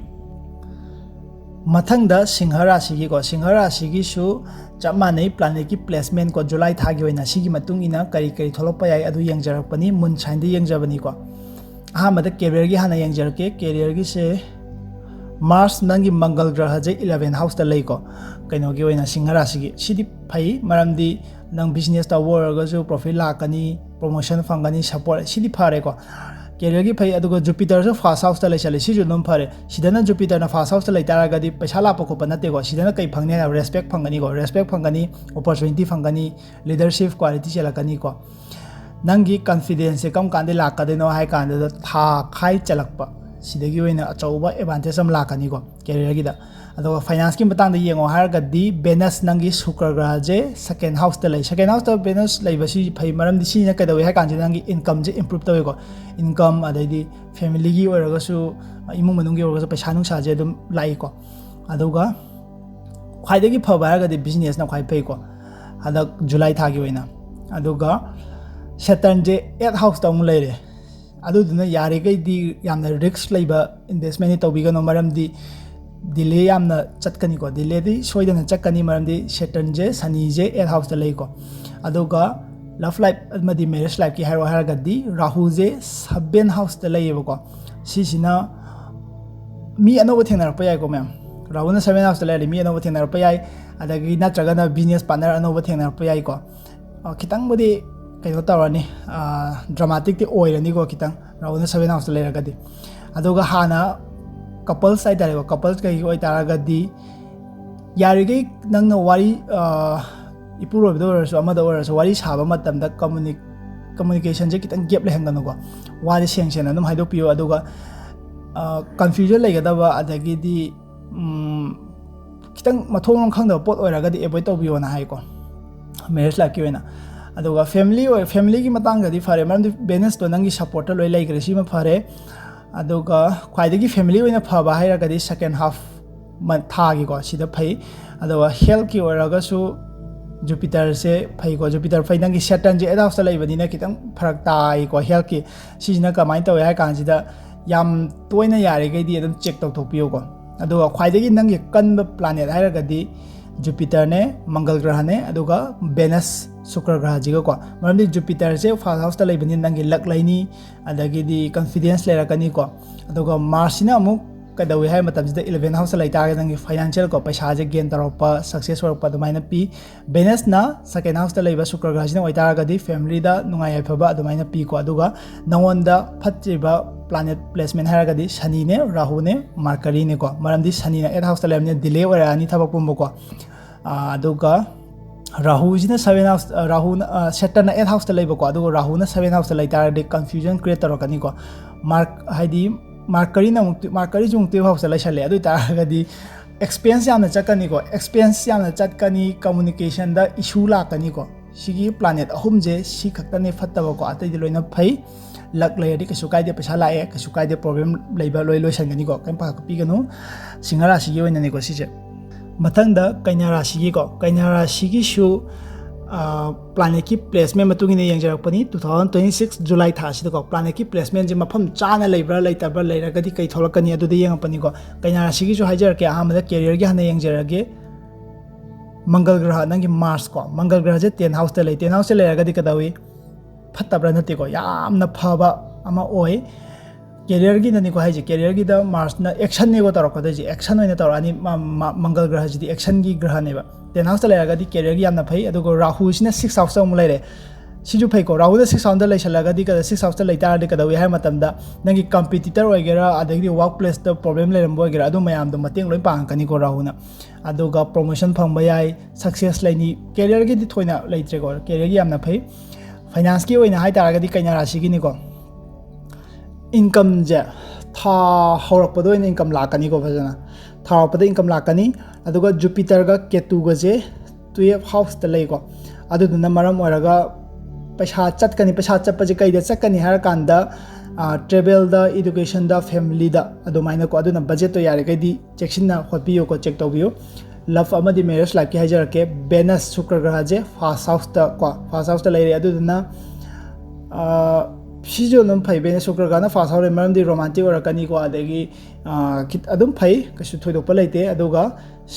ꯃꯊꯪꯗ ꯁꯤꯡꯍ ꯔꯥꯁꯤꯒꯤꯀꯣ ꯁꯤꯡꯍ ꯔꯥꯁꯤꯒꯤꯁꯨ ꯆꯞ ꯃꯥꯟꯅꯩ ꯄ꯭ꯂꯥꯅꯦꯠꯀꯤ ꯄ꯭ꯂꯦꯁꯃꯦꯟ ꯀꯣ ꯖꯨꯂꯥꯏ ꯊꯥꯒꯤ ꯑꯣꯏꯅ ꯁꯤꯒꯤ ꯃꯇꯨꯡ ꯏꯟꯅ ꯀꯔꯤ ꯊꯣꯛꯂꯛꯄ ꯌꯥꯏ ꯑꯗꯨ ꯌꯦꯡꯖꯔꯛꯄꯅꯤ ꯃꯨꯟ ꯁꯥꯏꯟꯗ ꯌꯦꯡꯖꯕꯅꯤꯀꯣ ꯑꯍꯥꯟꯕꯗ ꯀꯦꯔꯤꯌꯔꯒꯤ ꯍꯥꯟꯅ ꯌꯦꯡꯖꯔꯛꯀꯦ ꯀꯦꯔꯤꯌꯔꯒꯤꯁꯦ ꯃꯥꯔꯁ ꯅꯪꯒꯤ ꯃꯪꯒꯜ ꯒ꯭ꯔꯍꯁꯦ 11 ꯍꯥꯎꯁꯇ ꯂꯩꯀꯣ ꯀꯩꯅꯣꯒꯤ ꯑꯣꯏꯅ ꯁꯤꯡꯍ ꯔꯥꯁꯤꯒꯤ ꯁꯤꯗꯤ ꯐꯩ ꯃꯔꯝꯗꯤ ꯅꯪ ꯕꯤꯖꯤꯅꯦꯁ ꯇꯧꯕ ꯑꯣꯏꯔꯒꯁꯨ ꯄ꯭ꯔꯣꯐꯤꯠ ꯂꯥꯛꯀꯅꯤ ꯄ꯭ꯔꯣꯃꯣꯁꯟ ꯐꯪꯒꯅꯤ ꯁꯞꯄꯣꯔꯠ ꯁꯤꯗꯤ ꯐꯔꯦꯀꯣ ꯀꯦꯔꯤꯌꯔꯒꯤ ꯐꯩ ꯑꯗꯨꯒ ꯖꯨꯄꯤꯇꯔꯁꯨ 1st ꯍꯥꯎꯁꯇ ꯂꯩꯁꯜꯂꯤ ꯁꯤꯁꯨ ꯑꯗꯨꯝ ꯐꯔꯦ ꯁꯤꯗꯅ ꯖꯨꯄꯤꯇꯔꯅ 1st ꯍꯥꯎꯁꯇ ꯂꯩꯇꯥꯔꯒꯗꯤ ꯄꯩꯁꯥ ꯂꯥꯛꯄ ꯈꯣꯠꯄ ꯅꯠꯇꯦꯀꯣ ꯁꯤꯗꯅ ꯀꯩ ꯐꯪꯅꯤ ꯍꯥꯏꯕ ꯔꯦꯁꯄꯦꯛ ꯐꯪꯒꯅꯤꯀꯣ ꯔꯦꯁꯄꯦꯛ ꯐꯪꯒꯅꯤ ꯑꯣꯄꯣꯔꯆꯨꯅꯤꯇꯤ ꯐꯪꯒꯅꯤ ꯂꯤꯗꯔꯁꯤꯞ ꯀ꯭ꯋꯥꯂꯤꯇꯤ ꯆꯦꯜꯂꯛꯀꯅꯤꯀꯣ ꯅꯪꯒꯤ ꯀꯟꯐꯤꯗꯦꯟꯁꯁꯦ ꯀꯔꯝ ꯀꯥꯟꯗ ꯂꯥꯛꯀꯗꯣꯏꯅꯣ ꯍꯥꯏ ꯀꯥꯟꯗꯨꯗ ꯊꯥ ꯈꯥꯏ ꯆꯜꯂꯛꯄ ꯁꯤꯗꯒꯤ ꯑꯣꯏꯅ ꯑꯆꯧꯕ ꯑꯦꯗꯚꯥꯟꯇꯦꯖ ꯑꯃ ꯂꯥꯛꯀꯅꯤꯀꯣ ꯀꯦꯔꯤꯌꯔꯒꯤꯗ ꯑꯗꯨꯒ ꯐꯥꯏꯅꯥꯟꯁꯀꯤ ꯃꯇꯥꯡꯗ ꯌꯦꯡꯉꯣ ꯍꯥꯏꯔꯒꯗꯤ ꯕꯦꯅꯁ ꯅꯪꯒꯤ ꯁꯨꯀ꯭ꯔ ꯒ꯭ꯔꯍꯁꯦ 2nd ꯍꯥꯎꯁꯇ ꯂꯩ 2nd ꯍꯥꯎꯁꯇ ꯕꯦꯅꯁ ꯂꯩꯕꯁꯤ ꯐꯩ ꯃꯔꯝꯗꯤ ꯁꯤꯅ ꯀꯩꯗꯧꯏ ꯍꯥꯏ ꯀꯥꯟꯁꯤꯗ ꯅꯪꯒꯤ ꯏꯟꯀꯝꯁꯦ ꯏꯝꯄ꯭ꯔꯨꯞ ꯇꯧꯋꯦꯀꯣ ꯏꯟꯀꯝ ꯑꯗꯩꯗꯤ ꯐꯦꯃꯤꯂꯤꯒꯤ ꯑꯣꯏꯔꯒꯁꯨ ꯏꯃꯨꯡ ꯃꯅꯨꯡꯒꯤ ꯑꯣꯏꯔꯒꯁꯨ ꯄꯩꯁꯥ ꯅꯨꯡꯁꯥꯁꯦ ꯑꯗꯨꯝ ꯂꯥꯛꯏꯀꯣ ꯑꯗꯨꯒ ꯈ꯭ꯋꯥꯏꯗꯒꯤ ꯐꯕ ꯍꯥꯏꯔꯒꯗꯤ ꯕꯤꯖꯤꯅꯦꯁꯅ ꯈ꯭ꯋꯥꯏ ꯐꯩꯀꯣ ꯍꯟꯗꯛ ꯖꯨꯂꯥꯏ ꯊꯥꯒꯤ ꯑꯣꯏꯅ ꯑꯗꯨꯒ ꯁꯦꯇꯔꯟꯁꯦ 8 ꯍꯥꯎꯁꯇ ꯑꯃꯨꯛ ꯂꯩꯔꯦ ꯑꯗꯨꯗꯨꯅ ꯌꯥꯔꯤꯈꯩꯗꯤ ꯌꯥꯝꯅ ꯔꯤस्क ꯂꯩꯕ ꯏꯟꯚꯦꯁꯃꯦꯟꯗꯤ ꯇꯧꯕꯤꯒꯅꯨ ꯃꯔꯝꯗꯤ ꯗꯤꯂꯦ ꯌꯥꯝꯅ ꯆꯠꯀꯅꯤꯀꯣ ꯗꯤꯂꯦꯗꯤ ꯁꯣꯏꯗꯅ ꯆꯠꯀꯅꯤ ꯃꯔꯝꯗꯤ ꯁꯦꯇꯔꯟꯁꯦ ꯁꯅꯤꯁꯦ 8 ꯍꯥꯎꯁꯇ ꯂꯩꯀꯣ ꯑꯗꯨꯒ ꯂꯚ ꯂꯥꯏꯐ ꯑꯃꯗꯤ ꯃꯦꯔꯦꯖ ꯂꯥꯏꯐꯀꯤ ꯍꯥꯏꯔꯒꯗꯤ ꯔꯥꯍꯨꯁꯦ 7 ꯍꯥꯎꯁꯇ ꯂꯩꯌꯦꯕꯀꯣ ꯁꯤꯁꯤꯅ ꯃꯤ ꯑꯅꯧꯕ ꯊꯦꯡꯅꯔꯛꯄ ꯌꯥꯏꯀꯣ ꯃꯌꯥꯝ ꯔꯥꯍꯨꯜꯅ 7 ꯍꯥꯎꯁꯇ ꯂꯩꯔꯗꯤ ꯃꯤ ꯑꯅꯧꯕ ꯊꯦꯡꯅꯔꯛꯄ ꯌꯥꯏ ꯑꯗꯒꯤ ꯅꯠꯇ꯭ꯔꯒꯅ ꯕꯤꯖꯤꯅꯦꯁ ꯄꯥꯔꯠꯅꯔ ꯑꯅꯧꯕ ꯊꯦꯡꯅꯔꯛꯄ ꯌꯥꯏꯀꯣ ꯈꯤꯇꯪꯕꯨꯗꯤ ꯀꯩꯅꯣ ꯇꯧꯔꯅꯤ ꯗ꯭ꯔꯃꯥꯇꯤꯛꯇꯤ ꯑꯣꯏꯔꯅꯤꯀꯣ ꯈꯤꯇꯪ ꯔꯥꯍꯨꯜꯅ 7 ꯍꯥꯎꯁꯇ ꯂꯩꯔꯒꯗꯤ ꯑꯗꯨꯒ ꯍꯥꯟꯅ ꯀꯄꯜꯁ ꯍꯥꯏꯇꯥꯔꯦꯀꯣ ꯀꯄꯜꯁ ꯀꯩꯒꯤ ꯑꯣꯏꯇꯥꯔꯒꯗꯤ ꯌꯥꯔꯤꯈꯩ ꯅꯪꯅ ꯋꯥꯔꯤ ꯏꯄꯨꯔꯣꯏꯕꯗ ꯑꯣꯏꯔꯁꯨ ꯑꯃꯗ ꯑꯣꯏꯔꯁꯨ ꯋꯥꯔꯤ ꯁꯥꯕ ꯃꯇꯝꯗ ꯀꯝꯃꯨꯅꯤꯀꯦꯁꯟꯁꯦ ꯈꯤꯇꯪ ꯒꯦꯞ ꯂꯩꯍꯟꯒꯅꯨꯀꯣ ꯋꯥꯁꯦ ꯁꯦꯡꯅ ꯑꯗꯨꯝ ꯍꯥꯏꯗꯣꯛꯄꯤꯌꯨ ꯑꯗꯨꯒ ꯀꯟꯐ꯭ꯌꯨꯖꯟ ꯂꯩꯒꯗꯕ ꯑꯗꯒꯤꯗꯤ खितंग मथोंग खंगदब पोट ओइरागदि एवॉइड तौबियोना हाइको मैरिज लाइफ की ओइना अदुगा फैमिली की मतंगदि फरे मरमदि बेनेस तो नंगी सपोर्ट लोइ लेग्रे सिमा फरे अदुगा ख्वाइदगी फैमिली ओइना फबा हाइरागदि सेकेंड हाफ थागी को सिदा फै अदुगा हेल्थ की ओइरागसु जुपिटर से फैको जुपिटर फै नंगी सैटर्न जे एड हाउस लेबनिना खितंग फरक ताइको हेल्थ की सिजना कमाइन तौय हाइ कांसिदा याम तोइना यारेगैदि अदुम चेक तौथोपियोको अदुगा ख्वाइदगी नंगी कन्ब planet हाइरागदि Jupiter ne Mangal Graha ne aduga Venus Shukra Graha jiga ko maramdi Jupiter je first house ta leibani nangi luck laini adagi di confidence lerakani ko aduga Mars na amuk kadawi hai matam jida 11th house lai ta nangi financial ko paisa je gain taropa success work pa dumaina pi Venus na second house ta leiba Shukra Graha jina waitara gadi family da nungai hai phaba dumaina pi ko aduga nawanda phatjiba planet placement haragadi Shani ne Rahu ne Mercury ne ko maramdi Shani na 8th house ta leibani delay warani thabak pumbo ko aduga Rahu jina 7th house Rahu Saturn na 8th house ta leiba ko aduga Rahu na 7th house ta laitara de confusion create tarokani ko haidi Mercury na Mercury jung 12th house ta laisale adu taragadi expense yamna chakani ko expense yamna chatkani communication da issue lakani ko sigi planet ahum je si khakta ne fattaba ko atai loina phai luck layadi kasu kaide paisa lae kasu kaide problem leiba loi sangani ko kan pa pi ganu Singa Rashi gi oina ne ko sije mathang da Kanya Rashi gi ko Kanya Rashi gi shu planet ki placement matung ine yang jarak pani 2026 July tha si ko planet ki placement je mafam chana leibra leitabra leiragadi kai tholakani adu de yang pani ko Kanya Rashi gi shu hajar ke ahamada career gi hana yang jarage Mangal Graha nangi Mars ko Mangal Graha je 10th house ta lei 10th house ta leiragadi kadawi phattabra nati ko yamna phaba ama oi career gi nani ko haije career gi da Mars na action ne go tarok da ji action oina tarani Mangal Graha ji action gi graha ne ba 10th house ta leraga di career gi yamna phai adugo Rahu sina 6th house ta mulai re siju phai ko Rahu da 6th house da leisalaga di ka 6th house ta leitar de ka da wi hai matam da nangi competitor oigera adagi workplace da problem le rambo oigera adu mayam do mateng loi pang kani ko Rahu na aduga promotion phangba yai success laini career gi di thoina leitre ko career gi yamna phai finance ki oina hai taraga di Kanya Rashi gi ni ko income je tha horakpado ina income lakani ko bhajana tha horakpado income lakani aduga Jupiter ga Ketu ga je 12th house ta lei ko aduduna maram oraga paisa chatkani paisa chappa je kai da chakani har kanda travel da education da family da adumaina ko aduna budget to yare kai di checksinna hotbiyo ko check tobiyo love amadi marriage life ki hajar ke Venus Shukra Graha je first house ta lei re aduduna sijo num phai Venus Shukra Graha na first house maram di romantic orakani ko adagi adum phai kasu thoidokpa leite aduga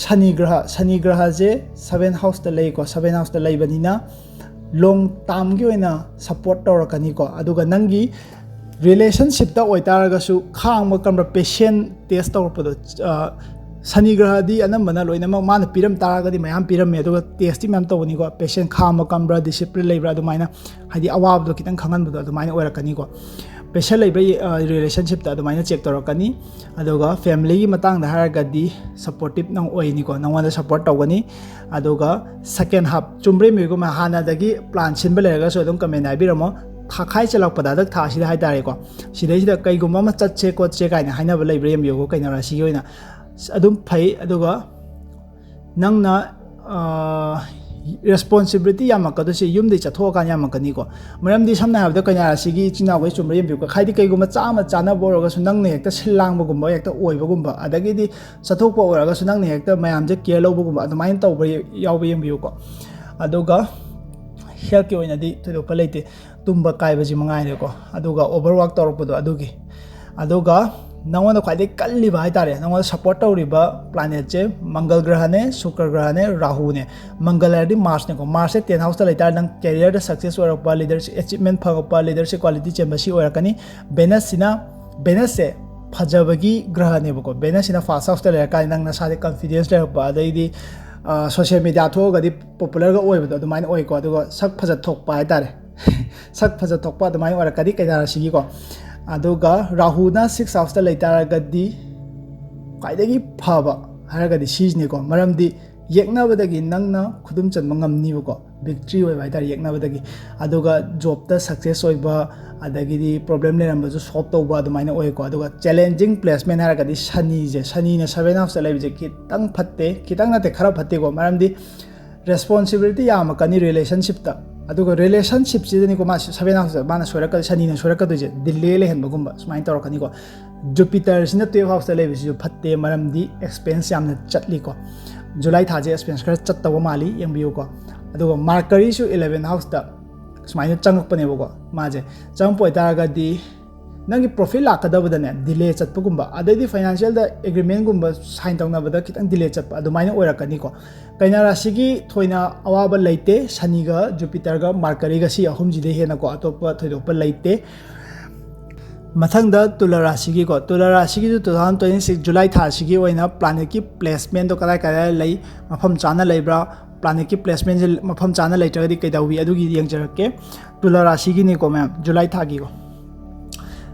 Shani Graha je 7th house ta lei ko 7th house ta lei banina long term gi oina support torakani ko aduga nangi relationship ta oitaraga su khangma kamra patient test torpado Shani Graha di anambana loina mana piram taragadi mayam piram me aduga test mam tawni ko patient khangma kamra discipline leibra adumaina hadi awab do kitang khangan budo adumaina oirakani ko patient leibra relationship ta adumaina check torakani aduga family gi matang da haragadi supportive nang oini ko nangwanda support tawgani aduga second half chumbre me go ma hana dagi plan sin belega so adum comment abiramo thakai chalak pada dak tha sida hai tare ko sida kai gumma ma chat che ko che kai na haina ba leibra yam yogo Kanya Rashi gi oina adum phai aduga nangna responsibility yamakadu se yumde chatho kan yamakani ko maramdi samna habda Kanya Rashi gi china wai chumre yam ko khaidi kai guma chana boroga sunang ne hekta silang ba gumba hekta oiba gumba adagi di chathok pa oraga sunang ne hekta mayam je care lobo gumba adumain tawba yawba yam ko aduga health ki oina di thodo paleite tumba kai ba ji mangai ne ko aduga overwork tawrpado adugi aduga nangona khwai kalli ba haitare nangona support tawriba planet je Mangal Graha ne Shukra Graha ne Rahu ne Mangal adi Mars ne ko Mars 10th house ta laitar nang career da success orakpa leadership achievement phagpa leadership quality chembasi orakani Venus se phajabagi graha ne ko Venus sina first house ta laika nang na sade confidence le ba dai di social media tho gadi popular ga oiba do main oi ko aduga sak phajat thokpa haitare sak phajat thokpa do main orakadi Kanya Rashi gi ko aduga Rahu na 6th house ta leitaragadi kaidagi phaba haragadi sijne ko maramdi yeknabadagi nangna khudum chanma ngamni ko victory oi bai tar yeknabadagi aduga job ta success oi ba adagi di problem le ramba ju solve to ba dumaina oi ko aduga challenging placement haragadi Shani na 7th house ta leibje kitang phatte kitang na te khara phatte ko maramdi responsibility yamakani relationship ta aduga relationship sidani ko ma 7th house bana soraka Shani na soraka do je delay le hen bagumba smain torakani ko Jupiter sina 12th house ta lebi ju phatte maramdi expense yamna chatli ko July tha je expense kar chattawa mali yangbiu ko aduga Mercury su 11th house ta smain changak pane ko ma je chang poi taraga di nangi profit lakadabadane delay chatpagumba adaidi financial da agreement gumba sign tawnabada kitang delay chatpa adumaina oirakani ko kaina rasigi thoina awaba leite Shani ga Jupiter ga Mercury ga si ahum jide hena ko atopa thoidokpa leite mathangda Tula Rashigi ko Tula Rashigi 2026 July tha sigi oina planet ki placement to kadai kadai lei mafam chana leibra planet ki placement je mafam chana leitragadi kaidawi adugi yengjarake Tula Rashigi ni ko ma'am July tha gi ko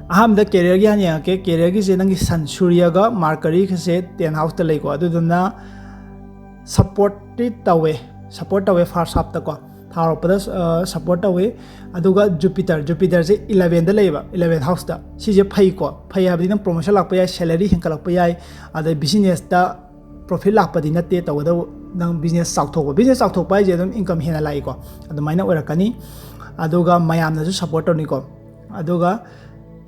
aham da career gi hanya ke career gi se nangi Sun Surya ga Mercury ke se 10 house ta lei ko aduduna support tawe first half ta ko tharo pada support tawe aduga Jupiter se 11 da leiba 11 house ta si je phai ko phai habdi nang promotion lakpa ya salary hinkalak pa yai ada business ta profit lakpa di natte tawada nang business sakthok pa je dum income hena lai ko adumaina orakani aduga mayamna ju support ni ko aduga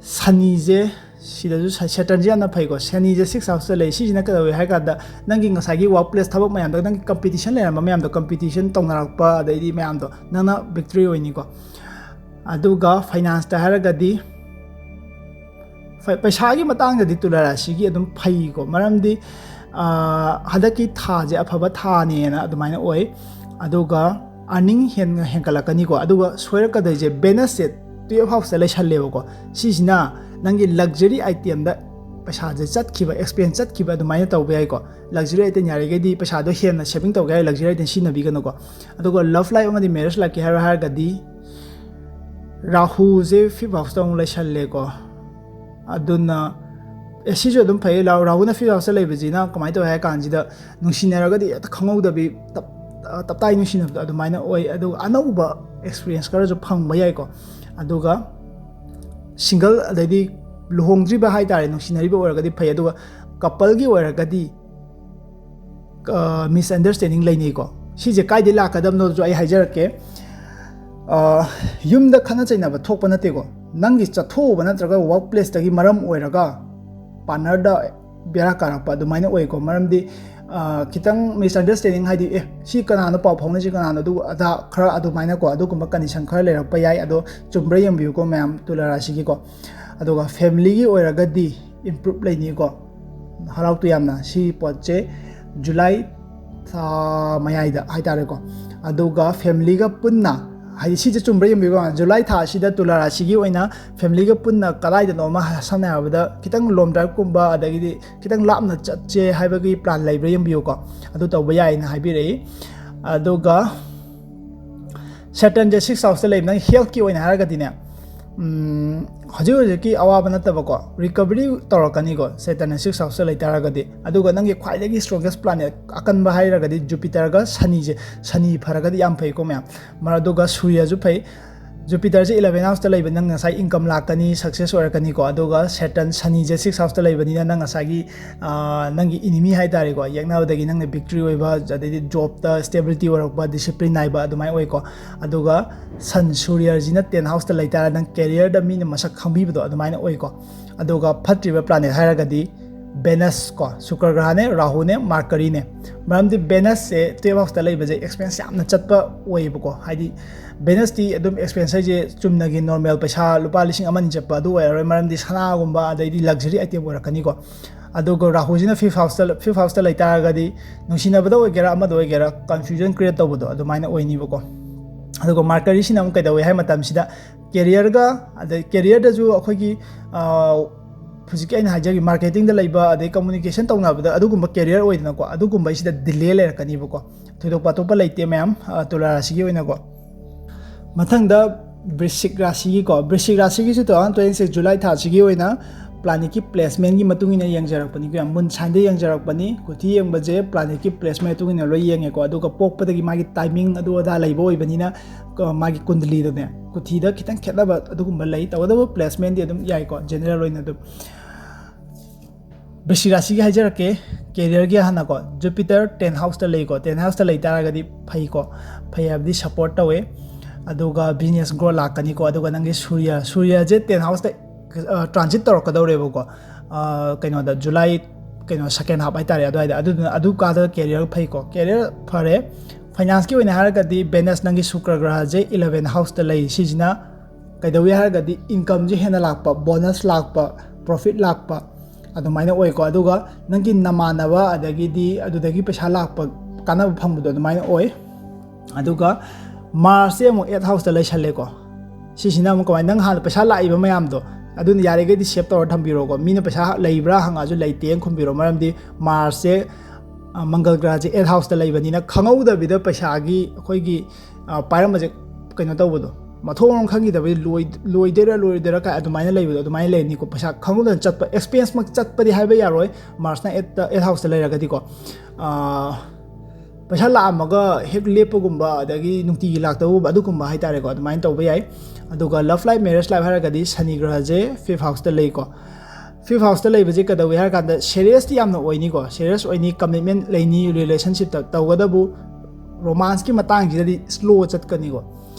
Shani je sidaju Saturn je na phai ko Shani je 6 house lei si jina ka dawe ha ka da nangi ngasagi workplace thabak mayam da nang competition le mayam da competition tongnarakpa adaidi mayam do nana victory oini ko aduga finance ta haragadi paisa gi matang da Tula Rashi gi adum phai ko maramdi hadaki tha je afaba tha ne na adumaina oi aduga earning henkalakani ko aduga soiraka da je benefit 12 house le challe ko sisina nangi luxury item da paisa je chatkiba expense chatkiba adumaina tawbe ai ko luxury item yare ge di paisa do hen saving tawge luxury item sina bi gano ko aduga love life amadi marriage life ki har gadi Rahu je 5th house tong le challe ko aduna esi jo dum phai Rahu na 5th house le bejina kamai to ha kanjida nungsinara gadi khangau da bi tap tai nungsina adumaina oi adu anauba experience kara jo phangba yai ko aduga single adadi luhongdri ba hai tare nungsinari ba oragadi phai aduga couple gi oragadi misunderstanding lai nei ko si je kai de la kadam no jo ai haijarake yumda khana chaina ba thokpa nate ko nangi chatho ba natraga workplace tagi maram oiraga partner da bera karapa adumaina oi ko maramdi kitang misunderstanding haidi si kana no paw phone si kana no du ada khara adumaina ko adu kuma condition khara le rakpa yai ado chumbra yam view ko ma'am Tula Rashi gi ko aduga family gi oiraga di improve lai ni ko harau tu yamna si poche July tha mayai da haitare ko aduga family ga punna hai si je chumbra yam view ko July tha si da Tula Rashi gi oina family ga punna kalai da no ma samna abada kitang lom dar kumba adagi kitang lapna che haibagi plan lai yam view ko adu tawba yai na haibi rei aduga Saturn je 6 house lai nang health ki oina haragadi ne hajiki awaba nataba ko recovery torakani ko Saturn 6 house lai taragadi aduga nangi khwaidagi strongest planet akan ba hairagadi Jupiter ga Shani faragadi yam phai ko ma'am maraduga Surya ju phai Jupiter je 11 house ta laiba nang ngasai income lakani success orakani ko aduga Saturn Shani je 6 house ta laiba ni nang ngasagi nangi enemy hai tare ko yakna dagi nang victory oiba jadedi job ta stability orakba discipline naiba adumai oi ko aduga Sun Surya jina 10 house ta laitara nang career da mi na masak khangbi do adumai oi ko aduga phatriba planet hairagadi Venus ko Shukra graha ne Rahu ne Mercury ne maramdi Venus se 12 house ta laiba je expense yamna chatpa oiba ko haidi Venus ti adum expense je chumnagi normal paisa lupa lising amani chapa adu oi maramdi sana gumba adaidi luxury item orakani ko aduga Rahu jina 5th house ta laitaragadi nungsina bada oigera amado oigera confusion create tawbodo adumaina oini ko aduga Mercury sina am kaida oi hai matam sida career ga ada career da ju akhogi physically aina hajagi marketing da laiba adai communication tawnabada adugumba career oidna ko adugumba sida delay le rakani ko thoidokpa topa laite ma'am Tula Rashi gi oina ko mathangda Vrishik Rashi gi ko Vrishik Rashi gi 2026 July tha sigi oina planet ki placement gi matungina yangjarakpani ko mun chande yangjarakpani kuthi yangbaje planet ki placement tungina lo yenge ko aduga pokpadagi magi timing adu ada laibo oibanina magi kundali do ne kuthi da kitang khetaba adugumba lai tawada placement di adum yai ko general oina du Vrishik Rashi gi hajarake career gi hana ko Jupiter 10 house ta lai ko 10 house ta lai taragadi phai ko phai abdi support tawe aduga business grow lakani ko aduga nangi Surya je 10 house ta transit torokadawrebo ko kaino da July kaino second half aitare adu ka da career phai ko career phare finance ki oina haragadi Venus nangi Shukra graha je 11 house ta lai sijina ꯀꯩꯗꯧꯏ ꯍꯥꯏꯔꯒꯗꯤ ꯏꯟꯀꯝꯁꯦ ꯍꯦꯟꯅ ꯂꯥꯛꯄ ꯕꯣꯅꯁ ꯂꯥꯛꯄ ꯄ꯭ꯔꯣꯐꯤꯠ ꯂꯥꯛꯄ ꯑꯗꯨꯃꯥꯏꯅ ꯑꯣꯏꯀꯣ ꯑꯗꯨꯒ ꯅꯪꯒꯤ ꯅꯃꯥꯟꯅꯕ ꯑꯗꯒꯤꯗꯤ ꯑꯗꯨꯗꯒꯤ ꯄꯩꯁꯥ ꯂꯥꯛꯄ ꯀꯥꯟꯅꯕ ꯐꯪꯕꯗꯣ ꯑꯗꯨꯃꯥꯏꯅ ꯑꯣꯏ ꯑꯗꯨꯒ ꯃꯥꯔꯁꯁꯦ ꯑꯃꯨꯛ 8th ꯍꯥꯎꯁꯇ ꯂꯩꯁꯜꯂꯦꯀꯣ ꯁꯤꯁꯤꯅ ꯑꯃꯨꯛ ꯀꯃꯥꯏꯅ ꯅꯪ ꯍꯥꯟꯅ ꯄꯩꯁꯥ ꯂꯥꯛꯏꯕ ꯃꯌꯥꯝꯗꯣ ꯑꯗꯨꯅ ꯌꯥꯔꯤꯈꯩꯗꯤ ꯁꯦꯞ ꯇꯧꯔ ꯊꯝꯕꯤꯔꯣꯀꯣ ꯃꯤꯅ ꯄꯩꯁꯥ ꯂꯩꯕ꯭ꯔꯥ ꯍꯪꯉꯛꯑꯁꯨ ꯂꯩꯇꯦꯅ ꯈꯨꯝꯕꯤꯔꯣ ꯃꯔꯝꯗꯤ ꯃꯥꯔꯁꯁꯦ ꯃꯪꯒꯜ ꯒ꯭ꯔꯍꯁꯦ 8th ꯍꯥꯎꯁꯇ ꯂꯩꯕꯅꯤꯅ ꯈꯪꯍꯧꯗꯕꯤꯗ ꯄꯩꯁꯥꯒꯤ ꯑꯩꯈꯣꯏꯒꯤ ꯄꯥꯏꯔꯝꯕꯁꯦ ꯀꯩꯅꯣ ꯇꯧꯕꯗꯣ ꯃꯊꯣꯡ ꯃꯔꯝ ꯈꯪꯈꯤꯗꯕꯒꯤ ꯂꯣꯏꯗꯣꯏꯔꯥ ꯀꯥꯏ ꯑꯗꯨꯃꯥꯏꯅ ꯂꯩꯕꯗꯣ ꯑꯗꯨꯃꯥꯏꯅ ꯂꯩꯅꯤꯀꯣ ꯄꯩꯁꯥ ꯈꯪꯍꯧꯗꯅ ꯆꯠꯄ ꯑꯦꯛꯁꯄꯦꯟꯁꯃꯛ ꯆꯠꯄꯗꯤ ꯍꯥꯏꯕ ꯌꯥꯔꯣꯏ ꯃꯥꯔꯁꯅ 8th ꯍꯥꯎꯁꯇ ꯂꯩꯔꯒꯗꯤꯀꯣ ꯄꯩꯁꯥ ꯂꯥꯛꯑꯝꯃꯒ ꯍꯦꯛ ꯂꯦꯞꯄꯒꯨꯝꯕ ꯑꯗꯒꯤ ꯅꯨꯡꯇꯤꯒꯤ ꯂꯥꯛꯇꯕꯒꯨꯝꯕ ꯑꯗꯨꯒꯨꯝꯕ ꯍꯥꯏꯇꯥꯔꯦꯀꯣ ꯑꯗꯨꯃꯥꯏꯅ ꯇꯧꯕ ꯌꯥꯏ ꯑꯗꯨꯒ ꯂꯚ ꯂꯥꯏꯐ ꯃꯦꯔꯦꯖ ꯂꯥꯏꯐ ꯍꯥꯏꯔꯒꯗꯤ ꯁꯅꯤ ꯒ꯭ꯔꯍꯁꯦ 5th ꯍꯥꯎꯁꯇ ꯂꯩꯀꯣ 5th ꯍꯥꯎꯁꯇ ꯂꯩꯕꯁꯦ ꯀꯩꯗꯧꯏ ꯍꯥꯏꯔ ꯀꯥꯟꯗ ꯁꯦꯔꯤꯌꯁꯇꯤ ꯌꯥꯝꯅ ꯑꯣꯏꯅꯤꯀꯣ ꯁꯦꯔꯤꯌꯁ ꯑꯣꯏꯅꯤ ꯀꯃꯤꯠꯃꯦꯟ ꯂꯩꯅꯤ ꯔꯤꯂꯦꯁꯟꯁꯤꯞꯇ ꯇꯧꯒꯗꯕꯨ ꯔꯣꯃꯥꯟꯁꯀꯤ ꯃꯇꯥꯡꯁꯤꯗꯗꯤ ꯁ꯭ꯂꯣ ꯆꯠꯀꯅꯤꯀꯣ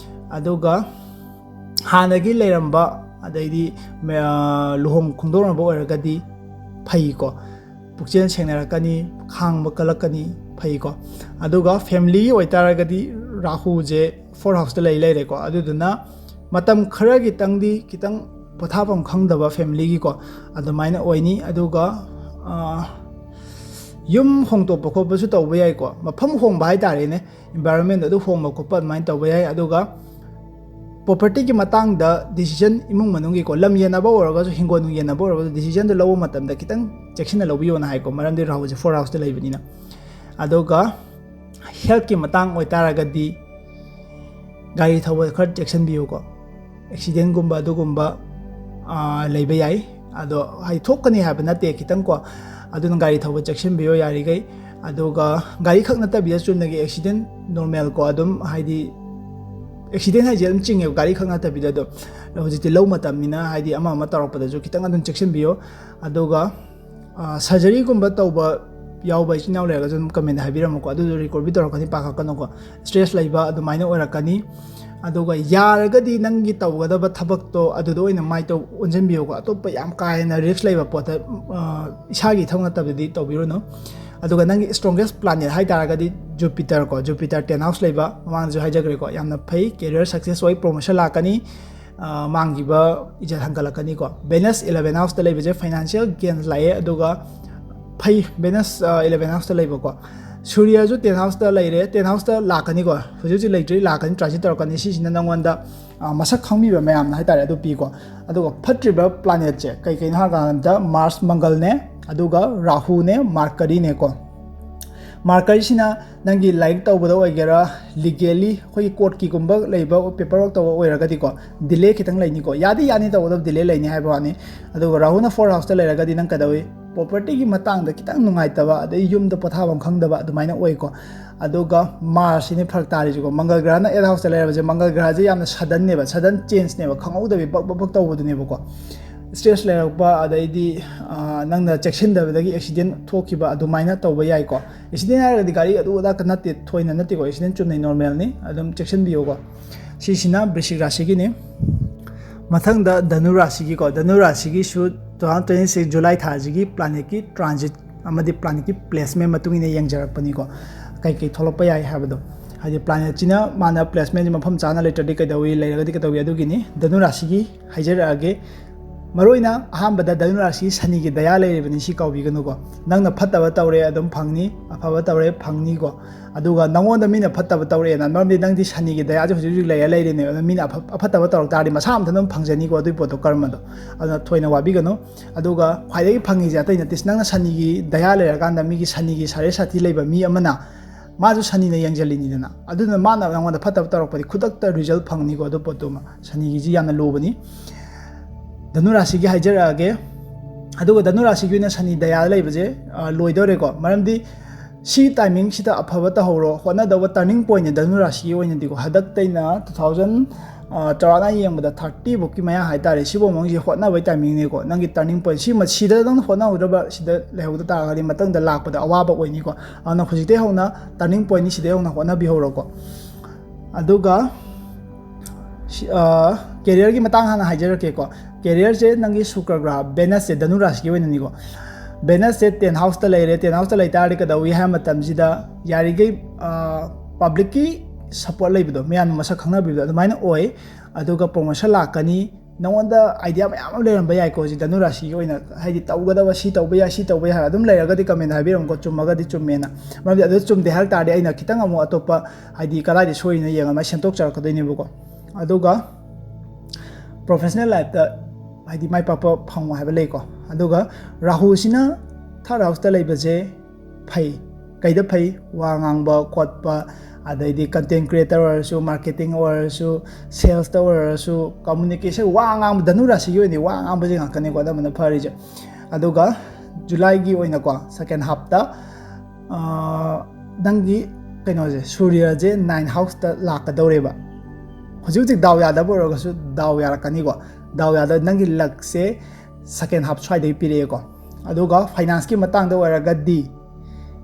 ꯑꯗꯨꯒ ꯍꯥꯟꯅꯒꯤ ꯂꯩꯔꯝꯕ ꯑꯗꯩꯗꯤ ꯂꯨꯍꯣꯡ ꯈꯣꯡꯗꯣꯡꯅꯕ ꯑꯣꯏꯔꯒꯗꯤ ꯐꯩꯀꯣ ꯄꯨꯛꯆꯦꯜ ꯁꯦꯡꯅꯔꯛꯀꯅꯤ ꯈꯥꯡꯕ ꯀꯜꯂꯛꯀꯅꯤ ꯐꯩꯀꯣ ꯑꯗꯨꯒ ꯐꯦꯃꯤꯂꯤꯒꯤ ꯑꯣꯏꯇꯥꯔꯒꯗꯤ ꯔꯥꯍꯨꯁꯦ 4th ꯍꯥꯎꯁꯇ ꯂꯩꯔꯦꯀꯣ ꯑꯗꯨꯗꯨꯅ ꯃꯇꯝ ꯈꯔꯒꯤꯇꯪꯗꯤ ꯈꯤꯇꯪ ꯄꯣꯊꯥꯐꯝ ꯈꯪꯗꯕ ꯐꯦꯃꯤꯂꯤꯒꯤꯀꯣ ꯑꯗꯨꯃꯥꯏꯅ ꯑꯣꯏꯅꯤ ꯑꯗꯨꯒ ꯌꯨꯝ ꯍꯣꯡꯗꯣꯛꯄ ꯈꯣꯠꯄꯁꯨ ꯇꯧꯕ ꯌꯥꯏꯀꯣ ꯃꯐꯝ ꯍꯣꯡꯕ ꯍꯥꯏꯇꯥꯔꯦꯅꯦ ꯏꯟꯚꯥꯏꯔꯣꯟꯃꯦꯟꯗ ꯑꯗꯨ ꯍꯣꯡꯕ ꯈꯣꯠꯄ ꯑꯗꯨꯃꯥꯏꯅ ꯇꯧꯕ ꯌꯥꯏ ꯑꯗꯨꯒ ꯄ꯭ꯔꯣꯄꯔꯇꯤꯒꯤ ꯃꯇꯥꯡꯗ ꯗꯤꯁꯤꯖꯟ ꯏꯃꯨꯡ ꯃꯅꯨꯡꯒꯤꯀꯣ ꯂꯝ ꯌꯦꯟꯅꯕ ꯑꯣꯏꯔꯒꯁꯨ ꯍꯤꯡꯒꯣꯜ ꯌꯦꯟꯅꯕ ꯑꯣꯏꯔꯒꯁꯨ ꯗꯤꯁꯤꯖꯟꯗꯣ ꯂꯧꯕ ꯃꯇꯝꯗ ꯈꯤꯇꯪ ꯆꯦꯛꯁꯤꯟꯅ ꯂꯧꯕꯤꯌꯣꯅ ꯍꯥꯏꯀꯣ ꯃꯔꯝꯗꯤ ꯔꯥꯍꯨꯁꯦ 4th ꯍꯥꯎꯁꯇ ꯂꯩꯕꯅꯤꯅ ꯑꯗꯨꯒ ꯍꯦꯜꯊꯀꯤ ꯃꯇꯥꯡ ꯑꯣꯏꯇꯥꯔꯒꯗꯤ ꯒꯥꯔꯤ ꯊꯧꯕ ꯈꯔ ꯆꯦꯛꯁꯤꯟꯕꯤꯌꯨꯀꯣ ꯑꯦꯛꯁꯤꯗꯦꯟꯒꯨꯝꯕ ꯑꯗꯨꯒꯨꯝꯕ ꯂꯩꯕ ꯌꯥꯏ ꯑꯗꯣ ꯍꯥꯏꯗꯤ ꯊꯣꯛꯀꯅꯤ ꯍꯥꯏꯕ ꯅꯠꯇꯦ ꯈꯤꯇꯪꯀꯣ ꯑꯗꯨꯅ ꯒꯥꯔꯤ ꯊꯧꯕ ꯆꯦꯛꯁꯤꯟꯕꯤꯌꯣ ꯌꯥꯔꯤꯈꯩ ꯑꯗꯨꯒ ꯒꯥꯔꯤ ꯈꯛ ꯅꯠꯇꯕꯤꯗ ꯆꯨꯝꯅꯒꯤ ꯑꯦꯛꯁꯤꯗꯦꯟ ꯅꯣꯔꯃꯦꯜꯀꯣ ꯑꯗꯨꯝ ꯍꯥꯏꯗꯤ ꯑꯦꯛꯁꯤꯗꯦꯟ ꯍꯥꯏꯁꯦ ꯑꯗꯨꯝ ꯆꯤꯡꯉꯦꯕ ꯒꯥꯔꯤ ꯈꯛ ꯅꯠꯇꯕꯤꯗ ꯑꯗꯣ ꯍꯧꯖꯤꯛꯇꯤ ꯂꯧ ꯃꯇꯝꯅꯤꯅ ꯍꯥꯏꯗꯤ ꯑꯃ ꯇꯧꯔꯛꯄꯗꯁꯨ ꯈꯤꯇꯪ ꯑꯗꯨꯝ ꯆꯦꯛꯁꯤꯟꯕꯤꯌꯣ ꯑꯗꯨꯒ ꯁꯔꯖꯔꯤꯒꯨꯝꯕ ꯇꯧꯕ ꯌꯥꯎꯕ ꯏꯆꯤꯟ ꯏꯅꯥꯎ ꯂꯩꯔꯒꯁꯨ ꯑꯗꯨꯝ ꯀꯃꯦꯟꯗ ꯍꯥꯏꯕꯤꯔꯝꯃꯨꯀꯣ ꯑꯗꯨꯁꯨ ꯔꯤꯀꯣꯔꯕꯤ ꯇꯧꯔꯛꯀꯅꯤ ꯄꯥꯈꯠꯀꯅꯨꯀꯣ ꯁ꯭ꯇ꯭ꯔꯦꯁ ꯂꯩꯕ ꯑꯗꯨꯃꯥꯏꯅ ꯑꯣꯏꯔꯛꯀꯅꯤ ꯑꯗꯨꯒ ꯌꯥꯔꯒꯗꯤ ꯅꯪꯒꯤ ꯇꯧꯒꯗꯕ ꯊꯕꯛꯇꯣ ꯑꯗꯨꯗ ꯑꯣꯏꯅ ꯑꯣꯟꯁꯤꯟꯕꯤꯌꯨꯀꯣ ꯑꯇꯣꯞꯄ ꯌꯥꯝ ꯀꯥ ꯍꯦꯟꯅ ꯔꯤस्क ꯂꯩꯕ ꯄꯣꯠꯇ ꯏꯁꯥꯒꯤ ꯏꯊꯧ ꯅꯠꯇꯕꯗꯤ ꯇꯧꯕꯤꯔꯨꯅꯨ ꯑꯗꯨꯒ ꯅꯪꯒꯤ ꯁ꯭ꯇ꯭ꯔꯣꯡꯒꯦꯁ ꯄ꯭ꯂꯥꯅꯦꯠ ꯍꯥꯏꯇꯥꯔꯒꯗꯤ ꯖꯨꯄꯤꯇꯔꯀꯣ ꯖꯨꯄꯤꯇꯔ 10th ꯍꯥꯎꯁ ꯂꯩꯕ ꯃꯃꯥꯡꯗꯁꯨ ꯍꯥꯏꯖꯈ꯭ꯔꯦꯀꯣ ꯌꯥꯝꯅ ꯐꯩ ꯀꯦꯔꯤꯌꯔ ꯁꯛꯁꯦꯁ ꯑꯣꯏ ꯄ꯭ꯔꯣꯃꯣꯁꯟ ꯂꯥꯛꯀꯅꯤ ꯃꯥꯡꯈꯤꯕ ꯏꯖꯠ ꯍꯟꯒꯠꯂꯛꯀꯅꯤꯀꯣ ꯚꯦꯅꯁ 11th ꯍꯥꯎꯁꯇ ꯂꯩꯕꯁꯦ ꯐꯥꯏꯅꯥꯟꯁꯤꯌꯦꯜ ꯒꯦꯟꯁ ꯂꯥꯛꯑꯦ ꯑꯗꯨꯒ ꯐꯩ ꯚꯦꯅꯁ 11th ꯍꯥꯎꯁꯇ ꯂꯩꯕꯀꯣ ꯁꯨꯔꯤꯌꯥꯁꯨ 10th ꯍꯥꯎꯁꯇ ꯂꯩꯔꯦ 10th ꯍꯥꯎꯁꯇ ꯂꯥꯛꯀꯅꯤꯀꯣ ꯍꯧꯖꯤꯛ ꯂꯩꯇ꯭ꯔꯤ ꯂꯥꯛꯀꯅꯤ ꯇ꯭ꯔꯥꯟꯖꯤꯠ ꯇꯧꯔꯛꯀꯅꯤ ꯁꯤꯁꯤꯅ ꯅꯪꯉꯣꯟꯗ ꯃꯁꯛ ꯈꯪꯕꯤꯕ ꯃꯌꯥꯝꯅ ꯍꯥꯏꯇꯥꯔꯦ ꯑꯗꯨ ꯄꯤꯀꯣ ꯑꯗꯨꯒ ꯐꯠꯇ꯭ꯔꯤꯕ ꯄ꯭ꯂꯥꯅꯦꯠꯁꯦ ꯀꯩꯀꯩꯅꯣ ꯍꯥꯏꯔꯀꯥꯟꯗ ꯃꯥꯔꯁ ꯃꯪꯒꯜꯅꯦ ꯑꯗꯨꯒ ꯔꯥꯍꯨꯅꯦ ꯃꯥꯔꯀꯔꯤꯅꯦꯀꯣ ꯃꯥꯔꯀꯔꯤꯁꯤꯅ ꯅꯪꯒꯤ ꯂꯥꯏꯔꯤꯛ ꯇꯧꯕꯗ ꯑꯣꯏꯒꯦꯔꯥ ꯂꯤꯒꯦꯜꯂꯤ ꯑꯩꯈꯣꯏꯒꯤ ꯀꯣꯔꯠꯀꯤꯒꯨꯝꯕ ꯂꯩꯕ ꯄꯦꯄꯔ ꯋꯥꯔꯛ ꯇꯧꯕ ꯑꯣꯏꯔꯒꯗꯤꯀꯣ ꯗꯤꯂꯦ ꯈꯤꯇꯪ ꯂꯩꯅꯤꯀꯣ ꯌꯥꯗꯤ ꯇꯧꯒꯗꯕ ꯗꯤꯂే ꯂꯩꯅꯤ ꯍꯥꯏꯕ ꯋꯥꯅꯤ ꯑꯗꯨꯒ ꯔꯥꯍꯨꯅ 4th ꯍꯥꯎꯁꯇ ꯂꯩꯔꯒꯗꯤ ꯅꯪ ꯀꯩꯗꯧꯏ ꯄ꯭ꯔꯣꯄꯔꯇꯤꯒꯤ ꯃꯇꯥꯡꯗ ꯈꯤꯇꯪ ꯅꯨꯡꯉꯥꯏꯇꯕ ꯑꯗꯩ ꯌꯨꯝꯗ ꯄꯣꯊꯥꯐꯝ ꯈꯪꯗꯕ ꯑꯗꯨꯃꯥꯏꯅ ꯑꯣꯏꯀꯣ ꯑꯗꯨꯒ ꯃꯥꯔꯁꯁꯤꯅꯦ ꯐꯔꯛ ꯇꯥꯔꯤꯁꯤꯀꯣ ꯃꯪꯒꯜ ꯒ꯭ꯔꯍꯅ 8th ꯍꯥꯎꯁꯇ ꯂꯩꯔꯕꯁꯦ ꯃꯪꯒꯜ ꯒ꯭ꯔꯍꯁꯦ ꯌꯥꯝꯅ ꯁꯗꯟ ꯆꯦꯟꯖꯅꯦꯕ ꯈꯪꯍꯧꯗꯕꯤ ꯕꯛ ꯇꯧꯕꯗꯨꯅꯦꯕꯀꯣ ꯁ꯭ꯇ꯭ꯔꯦꯁ ꯂꯩꯔꯛꯄ ꯑꯗꯩꯗꯤ ꯅꯪꯅ ꯆꯦꯛꯁꯤꯟꯗꯕꯗꯒꯤ ꯑꯦꯛꯁꯤꯗꯦꯟ ꯊꯣꯛꯈꯤꯕ ꯑꯗꯨꯃꯥꯏꯅ ꯇꯧꯕ ꯌꯥꯏꯀꯣ ꯑꯦꯛꯁꯤꯗꯦꯟ ꯍꯥꯏꯔꯒꯗꯤ ꯒꯥꯔꯤ ꯑꯗꯨ ꯑꯗꯥ ꯅꯠꯇꯦ ꯊꯣꯏꯅ ꯅꯠꯇꯦꯀꯣ ꯑꯦꯛꯁꯤꯗꯦꯟ ꯆꯨꯝꯅꯩ ꯅꯣꯔꯃꯦꯜꯅꯤ ꯑꯗꯨꯝ ꯆꯦꯛꯁꯤꯟꯕꯤꯌꯨꯀꯣ ꯁꯤꯁꯤꯅ ꯕ꯭ꯔꯤꯁꯤꯛ ꯔꯥశꯤꯒꯤꯅꯤ ꯃꯊꯪꯗ ꯙꯅꯨ ꯔꯥశꯤꯒꯤꯀꯣ ꯙꯅꯨ ꯔꯥశꯤꯒꯤꯁꯨ 2026 ꯖꯨꯂꯥꯏ ꯊꯥꯁꯤꯒꯤ ꯄ꯭ꯂꯥꯅꯦꯠꯀꯤ ꯇ꯭ꯔꯥꯟꯖꯤꯠ ꯑꯃꯗꯤ ꯄ꯭ꯂꯥꯅꯦꯠꯀꯤ ꯄ꯭ꯂꯦꯁꯃꯦꯟ ꯃꯇꯨꯡ ꯏꯟꯅ ꯌꯦꯡꯖꯔꯛꯄꯅꯤꯀꯣ ꯀꯩꯀꯩ ꯊꯣꯛꯂꯛꯄ ꯌꯥꯏ ꯍꯥꯏꯕꯗꯣ ꯍꯥꯏꯗꯤ ꯄ꯭ꯂꯥꯅꯦꯠꯁꯤꯅ ꯃꯥꯅ ꯄ꯭ꯂꯦꯁꯃꯦꯟꯁꯤ ꯃꯐꯝ ꯆꯥꯅ ꯂꯩꯇ꯭ꯔꯗꯤ ꯀꯩꯗꯧꯏ ꯂꯩꯔꯒꯗꯤ ꯀꯩꯗꯧꯏ ꯑꯗꯨꯒꯤꯅꯤ ꯙꯅꯨ ꯔꯥశꯤꯒꯤ ꯍꯥꯏꯖꯔꯛꯑꯒꯦ ꯃꯔꯨꯑꯣꯏꯅ ꯑꯍꯥꯟꯕꯗ ꯙꯅꯨ ꯔꯥశꯤ ꯁꯅꯤꯒꯤ ꯗꯌꯥ ꯂꯩꯔꯤꯕꯅꯤ ꯁꯤ ꯀꯥꯎꯕꯤꯒꯅꯨꯀꯣ ꯅꯪꯅ ꯐꯠꯇꯕ ꯇꯧꯔꯦ ꯑꯗꯨꯝ ꯐꯪꯅꯤ ꯑꯐꯕ ꯇꯧꯔꯦ ꯐꯪꯅꯤꯀꯣ ꯑꯗꯨꯒ ꯅꯪꯉꯣꯟꯗ ꯃꯤꯅ ꯐꯠꯇꯕ ꯇꯧꯔꯛꯑꯦꯅ ꯃꯔꯝꯗꯤ ꯅꯪꯗꯤ ꯁꯅꯤꯒꯤ ꯗꯌꯥꯁꯦ ꯍꯧꯖꯤꯛ ꯂꯩꯔꯤꯅꯦꯕ ꯑꯗꯨꯅ ꯃꯤꯅ ꯑꯐꯠꯇꯕ ꯇꯧꯔꯛ ꯇꯥꯔꯗꯤ ꯃꯁꯥ ꯃꯊꯟꯇ ꯑꯗꯨꯝ ꯐꯪꯖꯅꯤꯀꯣ ꯑꯗꯨꯒꯤ ꯄꯣꯠꯇꯣ ꯀꯔꯃꯗꯣ ꯑꯗꯨꯅ ꯊꯣꯏꯅ ꯋꯥꯕꯤꯒꯅꯨ ꯑꯗꯨꯒ ꯈ꯭ꯋꯥꯏꯗꯒꯤ ꯐꯪꯉꯤꯁꯦ ꯑꯇꯩ ꯅꯠꯇꯦ ꯅꯪꯅ ꯁꯅꯤꯒꯤ ꯗꯌꯥ ꯂꯩꯔꯀꯥꯟꯗ ꯃꯤꯒꯤ ꯁꯅꯤꯒꯤ ꯁꯥꯔꯦ ꯁꯥꯊꯤ ꯂꯩꯕ ꯃꯤ ꯑꯃꯅ माजु सनीना यंगजलिनीदना अदुना माना नंगोंदा फत्तब तौरकपदि खुदक्ता रिजल्ट फंगनिको अदु पोतुमा सनीगिजि यामना लोबनी धनु राशिगी हाइजरागे अदुगा धनु राशिगी ओइना सनी दया लैबजे लोइदोरेको मरमदि सी टाइमिंग सिदा अफबा तहौरो होनादबा टर्निंग पॉइंट धनु राशिगी ओइनदिको हदक्तैना 2000 चौराना येंबदा 30 बुकी मया हाइतारे सिबो मंगि होनाबै टाइमिंग नेको नंगी टर्निंग पॉइंट सी मसीदा दंग होनाउदबा सिदा लेहौदा तागारि मतंगदा लाकपदा अवाबा ओइनिको अना खुजिते हौना टर्निंग पॉइंट सिदा हौना होनाबि हौरको अदुगा कैरियर की मतंग हाना हाइजरकेको कैरियर से नंगी शुक्र ग्रह वेनस से धनु राशि ओइननिको वेनस से 10 हाउस ता लेरे 10 हाउस ता लैतारे कदवी हा मतमजिदा यारिगै पब्लिक की सपोर्ट लेबिदो मैन मसक खंगनाबिदो अदुमाइना ओय aduga promotion lakani nongonda idea mayam leramba yai ko ji Dhanu Rashi gi oina haidi tawgada si tawba ya adum leiraga di comment habiram ko chumaga di chummena mabdi adu chumde har tade aina kitang amu atopa haidi kala di soina yenga ma sentok char kadini buko aduga professional life da haidi mai papa phangwa haba lei ko aduga Rahu sina third house ta leibaje phai kaida phai wa ngangba khotpa adaidi content creator or marketing or sales or communication wa ngam Dhanu Rashi gi ni wa ngam bajing akane ko da mana phari je aduga July gi oina ko second half ta dangi kaino je Surya je 9 house ta lakadore ba hojik daw ya da boro su daw ya rakani ko daw ya da nangi luck se second half chai dei pire ko aduga finance ki matang da waraga di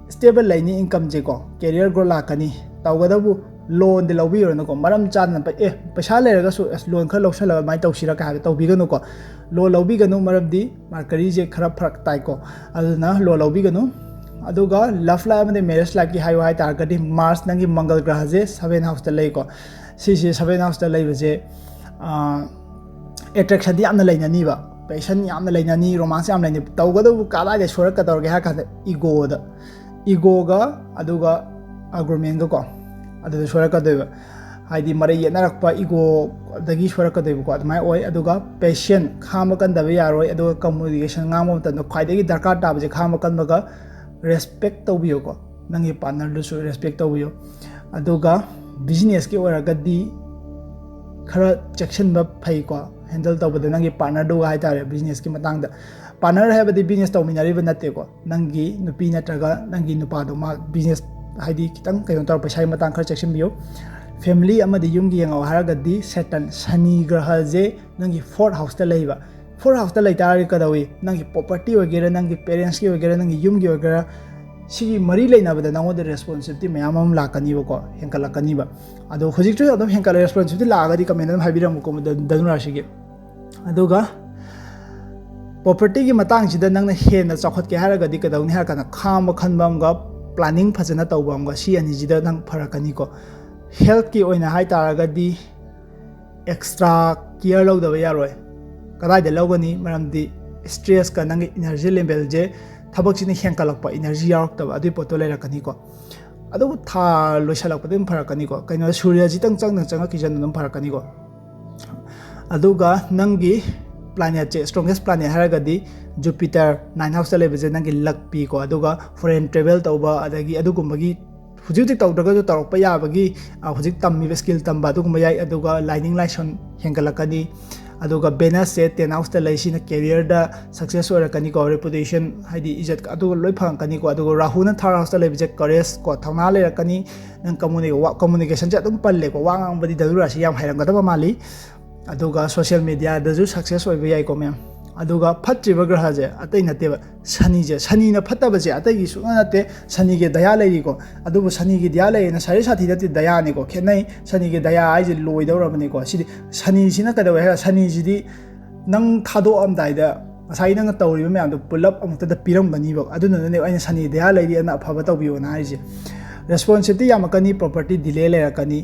stable laini income je ko career grow lakani tawgadabu loan de lobby or no ko maram chan na paisa leraga su loan kha loksala mai tawsira ka ha tawbi ganu ko lo lobby ganu maram di markari je khara pharak tai ko aduna lo lobby ganu aduga love life and marriage life ki hai target Mars nangi Mangal grah je 7 house ta lei ko si 7 house ta lei je attraction di amna leina ni ba passion amna leina ni romance amna leina tawgadabu kala de sura ka tor ge ha ka ego ga aduga argument ko adu sura ka deba haidi mare yenarakpa ego dagi sura ka deba ko admai oi aduga patient khama kan da yaroi aduga communication ngamo tan khaidagi darkar ta je khama kan maga respect tawbiyo ko nangi partner du su respect tawbiyo aduga business ki ora gadi khara section ba phai ko handle tawbada nangi partner du ga haitare business ki matang da partner habadi business tawminari ba natte ko nangi nupi natraga nangi nupa do ma business haidi kitang kayon tar paisai matang khar section biyo family amadi yum gi yangaw haragadi Saturn Shani graha je nangi 4th house ta leiba 4th house ta leitari kadawi nangi property wagera nangi parents ki wagera nangi yum gi wagera sigi mari leina bada nangoda responsibility mayam am lakani ba ko henkalakani ba ado hojik tu adom henkal responsibility lagadi comment am habiram ko Dhanu Rashi gi aduga property ki matang sida nangna hena chakhot ke haragadi kadawni har kana kham khanbam ga planning fazana tawbam ga si ani jida nang pharakani ko health ki oina hai taragadi extra care lo da yaroi kadai de logani maramdi stress ka nang energy level je thabak chini henkalakpa energy yarok ta adu poto le rakani ko adu tha loisalak padem pharakani ko kaino Surya jitang chang ki jan nam pharakani ko aduga nangi planet je strongest planet haragadi Jupiter 9 house ta level je nangi luck pi ko aduga foreign travel tawba adagi adugumagi hujik tawdaga jo tarok pa yabagi hujik tammi skill tamba adugumba yai aduga lining license hengalakani aduga Venus se 10 house ta leisina career da success orakani ko reputation haidi ijat aduga loi phangkani ko aduga Rahu na 3rd house ta level je courage ko thawna le rakani nang communication je adum palle ko wangang badi Dhanu Rashi yam hairangada mali aduga social media da ju success oi yai ko mem aduga phatriba graha je atai nate ba Shani na phattaba je atai gi su nate Shani ge daya lai ko adubu Shani ge daya lai na sari sathi dati daya ni ko khenai Shani ge daya ai je loi dawrabani ko si Shani sina kada wa Shani ji di nang thado am dai da asai nang tawri me am do pull up amta da piram bani ba aduna ne aina Shani daya lai ri na phaba tawbiyo na ai je responsibility yamakani property delay lai rakani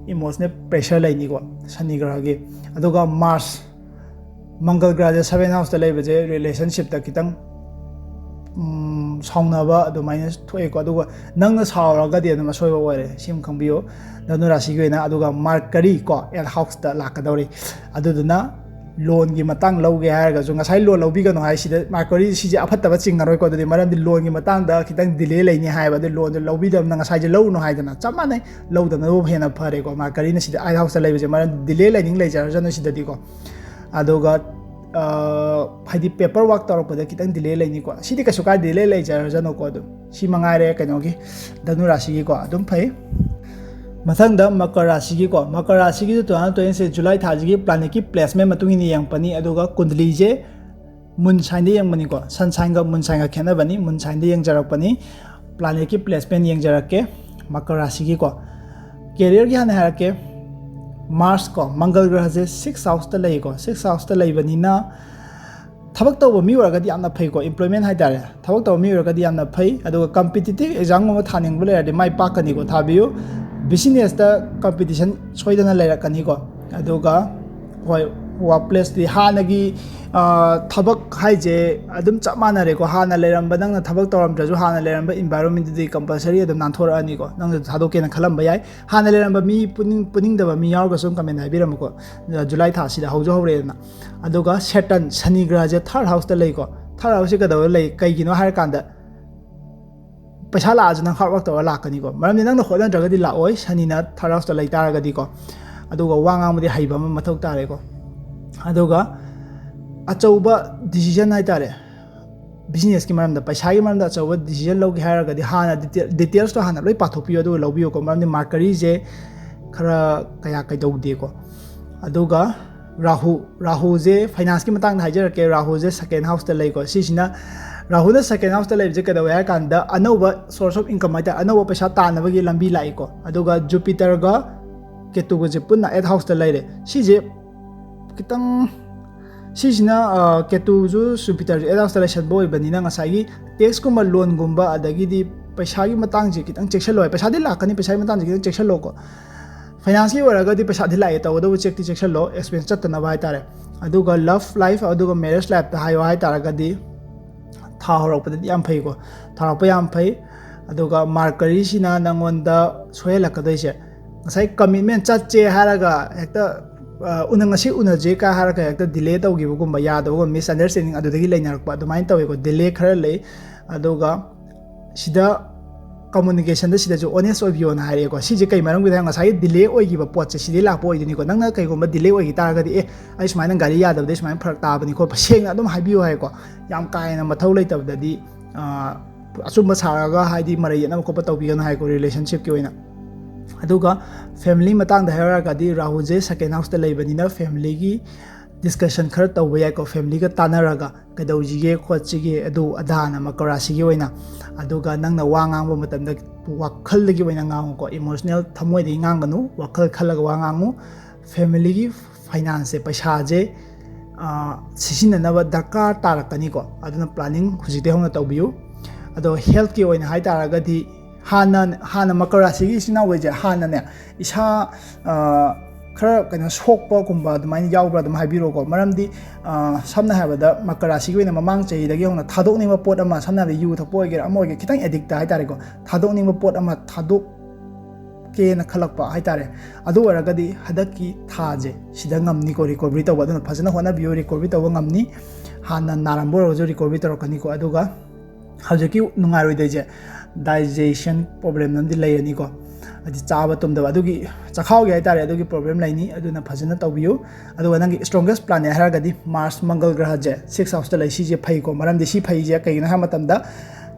emotional pressure lai ni ko Shani graha ge aduga Mars Mangal grah 7 house ta leiba je relationship ta kitang saunaba adu minus thoi ko aduga nangna sauraga de na soiba ore sim khangbiyo Dhanu Rashi gi na aduga Mercury ko 8 house ta lakadori aduduna loan gi matang lauge harga jo ngasai loan laubi ga no hai sida Mercury si je aphattaba chingnaroi ko adu maram di loan gi matang da kitang delay leini hai ba de loan de laubi da na ngasai je lau no hai dana chamane lau da no hena phare ko Mercury na sida 8 house ta leiba je maram delay lening leijar jana sida di ko aduga haidi paperwork tawrapda kitang delay leini ko sidi ka suka delay leijar jano ko adu si mangare kano gi Dhanu Rashi gi ko adum phai mathang da Makar Rashi gi ko Makar Rashi gi 2026 July thaji gi planet ki placement matung ni yang pani aduga kundli je moon sign de yang mani ko sun sign ga moon sign ga khena bani moon sign de yang jarak pani planet ki placement yang jarak ke Makar Rashi gi ko career gi han harake Mars ko Mangal grah je 6 house ta lei ko 6 house ta lei bani na thabak taw mi ora ga di amna phai ko employment hai dare thabak taw mi ora ga di amna phai aduga competitive exam ma thaning bule ade mai pa kani ko thabiyo business ta competition soidana lai rakani ko ꯑꯗꯨꯒ ꯍꯣꯏ ꯋꯥꯔꯛ ꯄ꯭ꯂꯦꯁꯇꯤ ꯍꯥꯟꯅꯒꯤ ꯊꯕꯛ ꯍꯥꯏꯁꯦ ꯑꯗꯨꯝ ꯆꯞ ꯃꯥꯟꯅꯔꯦꯀꯣ ꯍꯥꯟꯅ ꯂꯩꯔꯝꯕ ꯅꯪꯅ ꯊꯕꯛ ꯇꯧꯔꯝꯗ꯭ꯔꯁꯨ ꯍꯥꯟꯅ ꯂꯩꯔꯝꯕ ꯏꯟꯚꯥꯏꯔꯣꯟꯃꯦꯟꯇꯨꯗꯤ ꯀꯝꯄꯜꯁꯔꯤ ꯑꯗꯨꯝ ꯅꯥꯟꯊꯣꯔꯛꯑꯅꯤꯀꯣ ꯅꯪꯅ ꯊꯥꯗꯣꯛꯀꯦꯅ ꯈꯜꯂꯝꯕ ꯌꯥꯏ ꯍꯥꯟꯅ ꯂꯩꯔꯝꯕ ꯃꯤ ꯄꯨꯅꯤꯡꯗꯕ ꯃꯤ ꯌꯥꯎꯔꯒꯁꯨ ꯀꯃꯦꯟ ꯍꯥꯏꯕꯤꯔꯝꯃꯨꯀꯣ ꯖꯨꯂꯥꯏ ꯊꯥꯁꯤꯗ ꯍꯧꯔꯛꯑꯦꯗꯅ ꯑꯗꯨꯒ ꯁꯦꯇꯟ ꯁꯅꯤ ꯒ꯭ꯔꯍꯁꯦ ꯊꯥꯔꯠ ꯍꯥꯎꯁꯇ ꯂꯩꯀꯣ ꯊꯥꯔꯠ ꯍꯥꯎꯁꯁꯦ ꯀꯩꯗꯧꯔ ꯂꯩ ꯀꯩꯒꯤꯅꯣ ꯍꯥꯏꯔꯀꯥꯟꯗ पैसा लाजु नंग हार्ड वर्क तौर लाकनीको मरमदि नंग होदनद्रगदि लाओय शनिना थर्ड हाउस लई तारगदिको अदुगा वा ngamudi हाइबा अमा मथौ तारेको अदुगा अचौबा डिसीजन हाइ तारे बिजनेस की मरमदा पैसा की मरमदा अचौबा डिसीजन लौगे हारगदि हाना डिटेल्स तो हाना लोइ पाथोपियो अदुगा लौबियोको मरमदि मार्करी जे खरा कया कैदौदेको अदुगा राहु जे फाइनेंस की मतंग हाइजरके राहु जे सेकंड हाउस ता लैको सिसिना राहु ने सेकंड हाउस ता लैबजे कदवे है कांदा अनौबा सोर्स ऑफ इनकम हाइता अनौबा पैसा तानबगी लंबी लाइको अदुगा जुपिटर गा केतु जे पुन्ना 8 हाउस ता लैरे सिजे कितंग सिसिना केतु जु जुपिटर 8 हाउस ता लैसन बोय बनिना ngasai टैक्स कुमा लोन गुंबा अदगिदि पैसा की मतंग जे कितंग चेक्सलो पैसा दि लाकनी पैसा की मतंग जे कितंग चेक्सलो को फाइनेंस की वरगदि पैसा दि लाए तवदो चेक्ति चेक्सलो एक्सपेंस चतना बाय तारे अदुगा लव लाइफ अदुगा मैरिज लाइफ ता हायो हाय तारगदि था हरपदि याम फैको थारप याम फै अदुगा मार्करी सिना नंगोंदा सोयलकदैसे ngasai कमिटमेंट चचे हारगा हेक्ता उनंगसी उनजे का हारगा हेक्ता डिले तौगिबगुंबा यादबगो मिस अंडरस्टैंडिंग अदुदगी लैनरकपा अदुमाइन तवेको डिले खरा लै अदुगा सिदा कम्युनिकेशन सिदा जो ऑनेस्ट ओइबियोना हारेको सिजे कै मरम बिदा ngasai डिले ओइगिबा पोचे सिदि लापो ओइदिनिको नंगना कैगुंबा डिले ओइगि तारगदि ए ai सुमाइना गाड़ी यादबदे सुमाइन फरक ताबनिको सेंगना अदुम हाइबियो हाइको याम कायना मथौ लैतबदि अचुम्बा सारगा हाइदि मरै यना कोप तौबिगन हाइको रिलेशनशिप की ओइना अदुगा फैमिली मतंग दा हारगदि राहु जे सेकंड हाउस ता लैबनिना फैमिली की डिस्कशन खर तौबा याइको फैमिली का तानरगा कदौजिगे खोचिगे अदु अदाना मकरासिगे ओइना अदुगा नंगना वा ngambo मतमदा वाखलदगी ओइना ngamको इमोशनल थमोइदि ngamगनु वाखल खलगा वा ngamु फैमिली की फाइनेंस से पैसा जे सिसिननबा दरकार तारकनिको अदुना प्लानिंग हुजिते होना तौबियु अदो हेल्थ की ओइना हाइ तारगदि हाना मकरासिगी सिना वजे हाना ने इसा खर कना सोकपा कुंबा अदुमाइन यावब्रा अदुम हाइबिरोको मरमदि समना हाबदा मकरासिगी ओइना ममांग चैदगी होना थादोकनिबा पोट अमा समना बे यू थपो ओइगेर अमोगे खितंग एडिक्ट हाइ तारेको थादोकनिबा पोट अमा थादोक केना खलकपा हाइ तारे अदु वरगदि हदकी थाजे सिदा ngamni को रिकवरी तब अदुना फजना होना बियो रिकवरी तब ngamni हाना नारंबो रोजो रिकवरी तरकनिको अदुगा हजकी नुंगारोइदैजे डाइजेशन प्रॉब्लम नंदि लैरनिको अदि चाबा तुमदब अदुगी चखावगे हाइ तारे अदुगी प्रॉब्लम लैनी अदुना फजना तबियो अदुगा नंगी स्ट्रॉंगेस्ट प्लैनेट हारगदि मार्स मंगल ग्रह जे 6 हाउस ता लैसी जे फैको मरमदि सी फैजे कैगिना हा मतमदा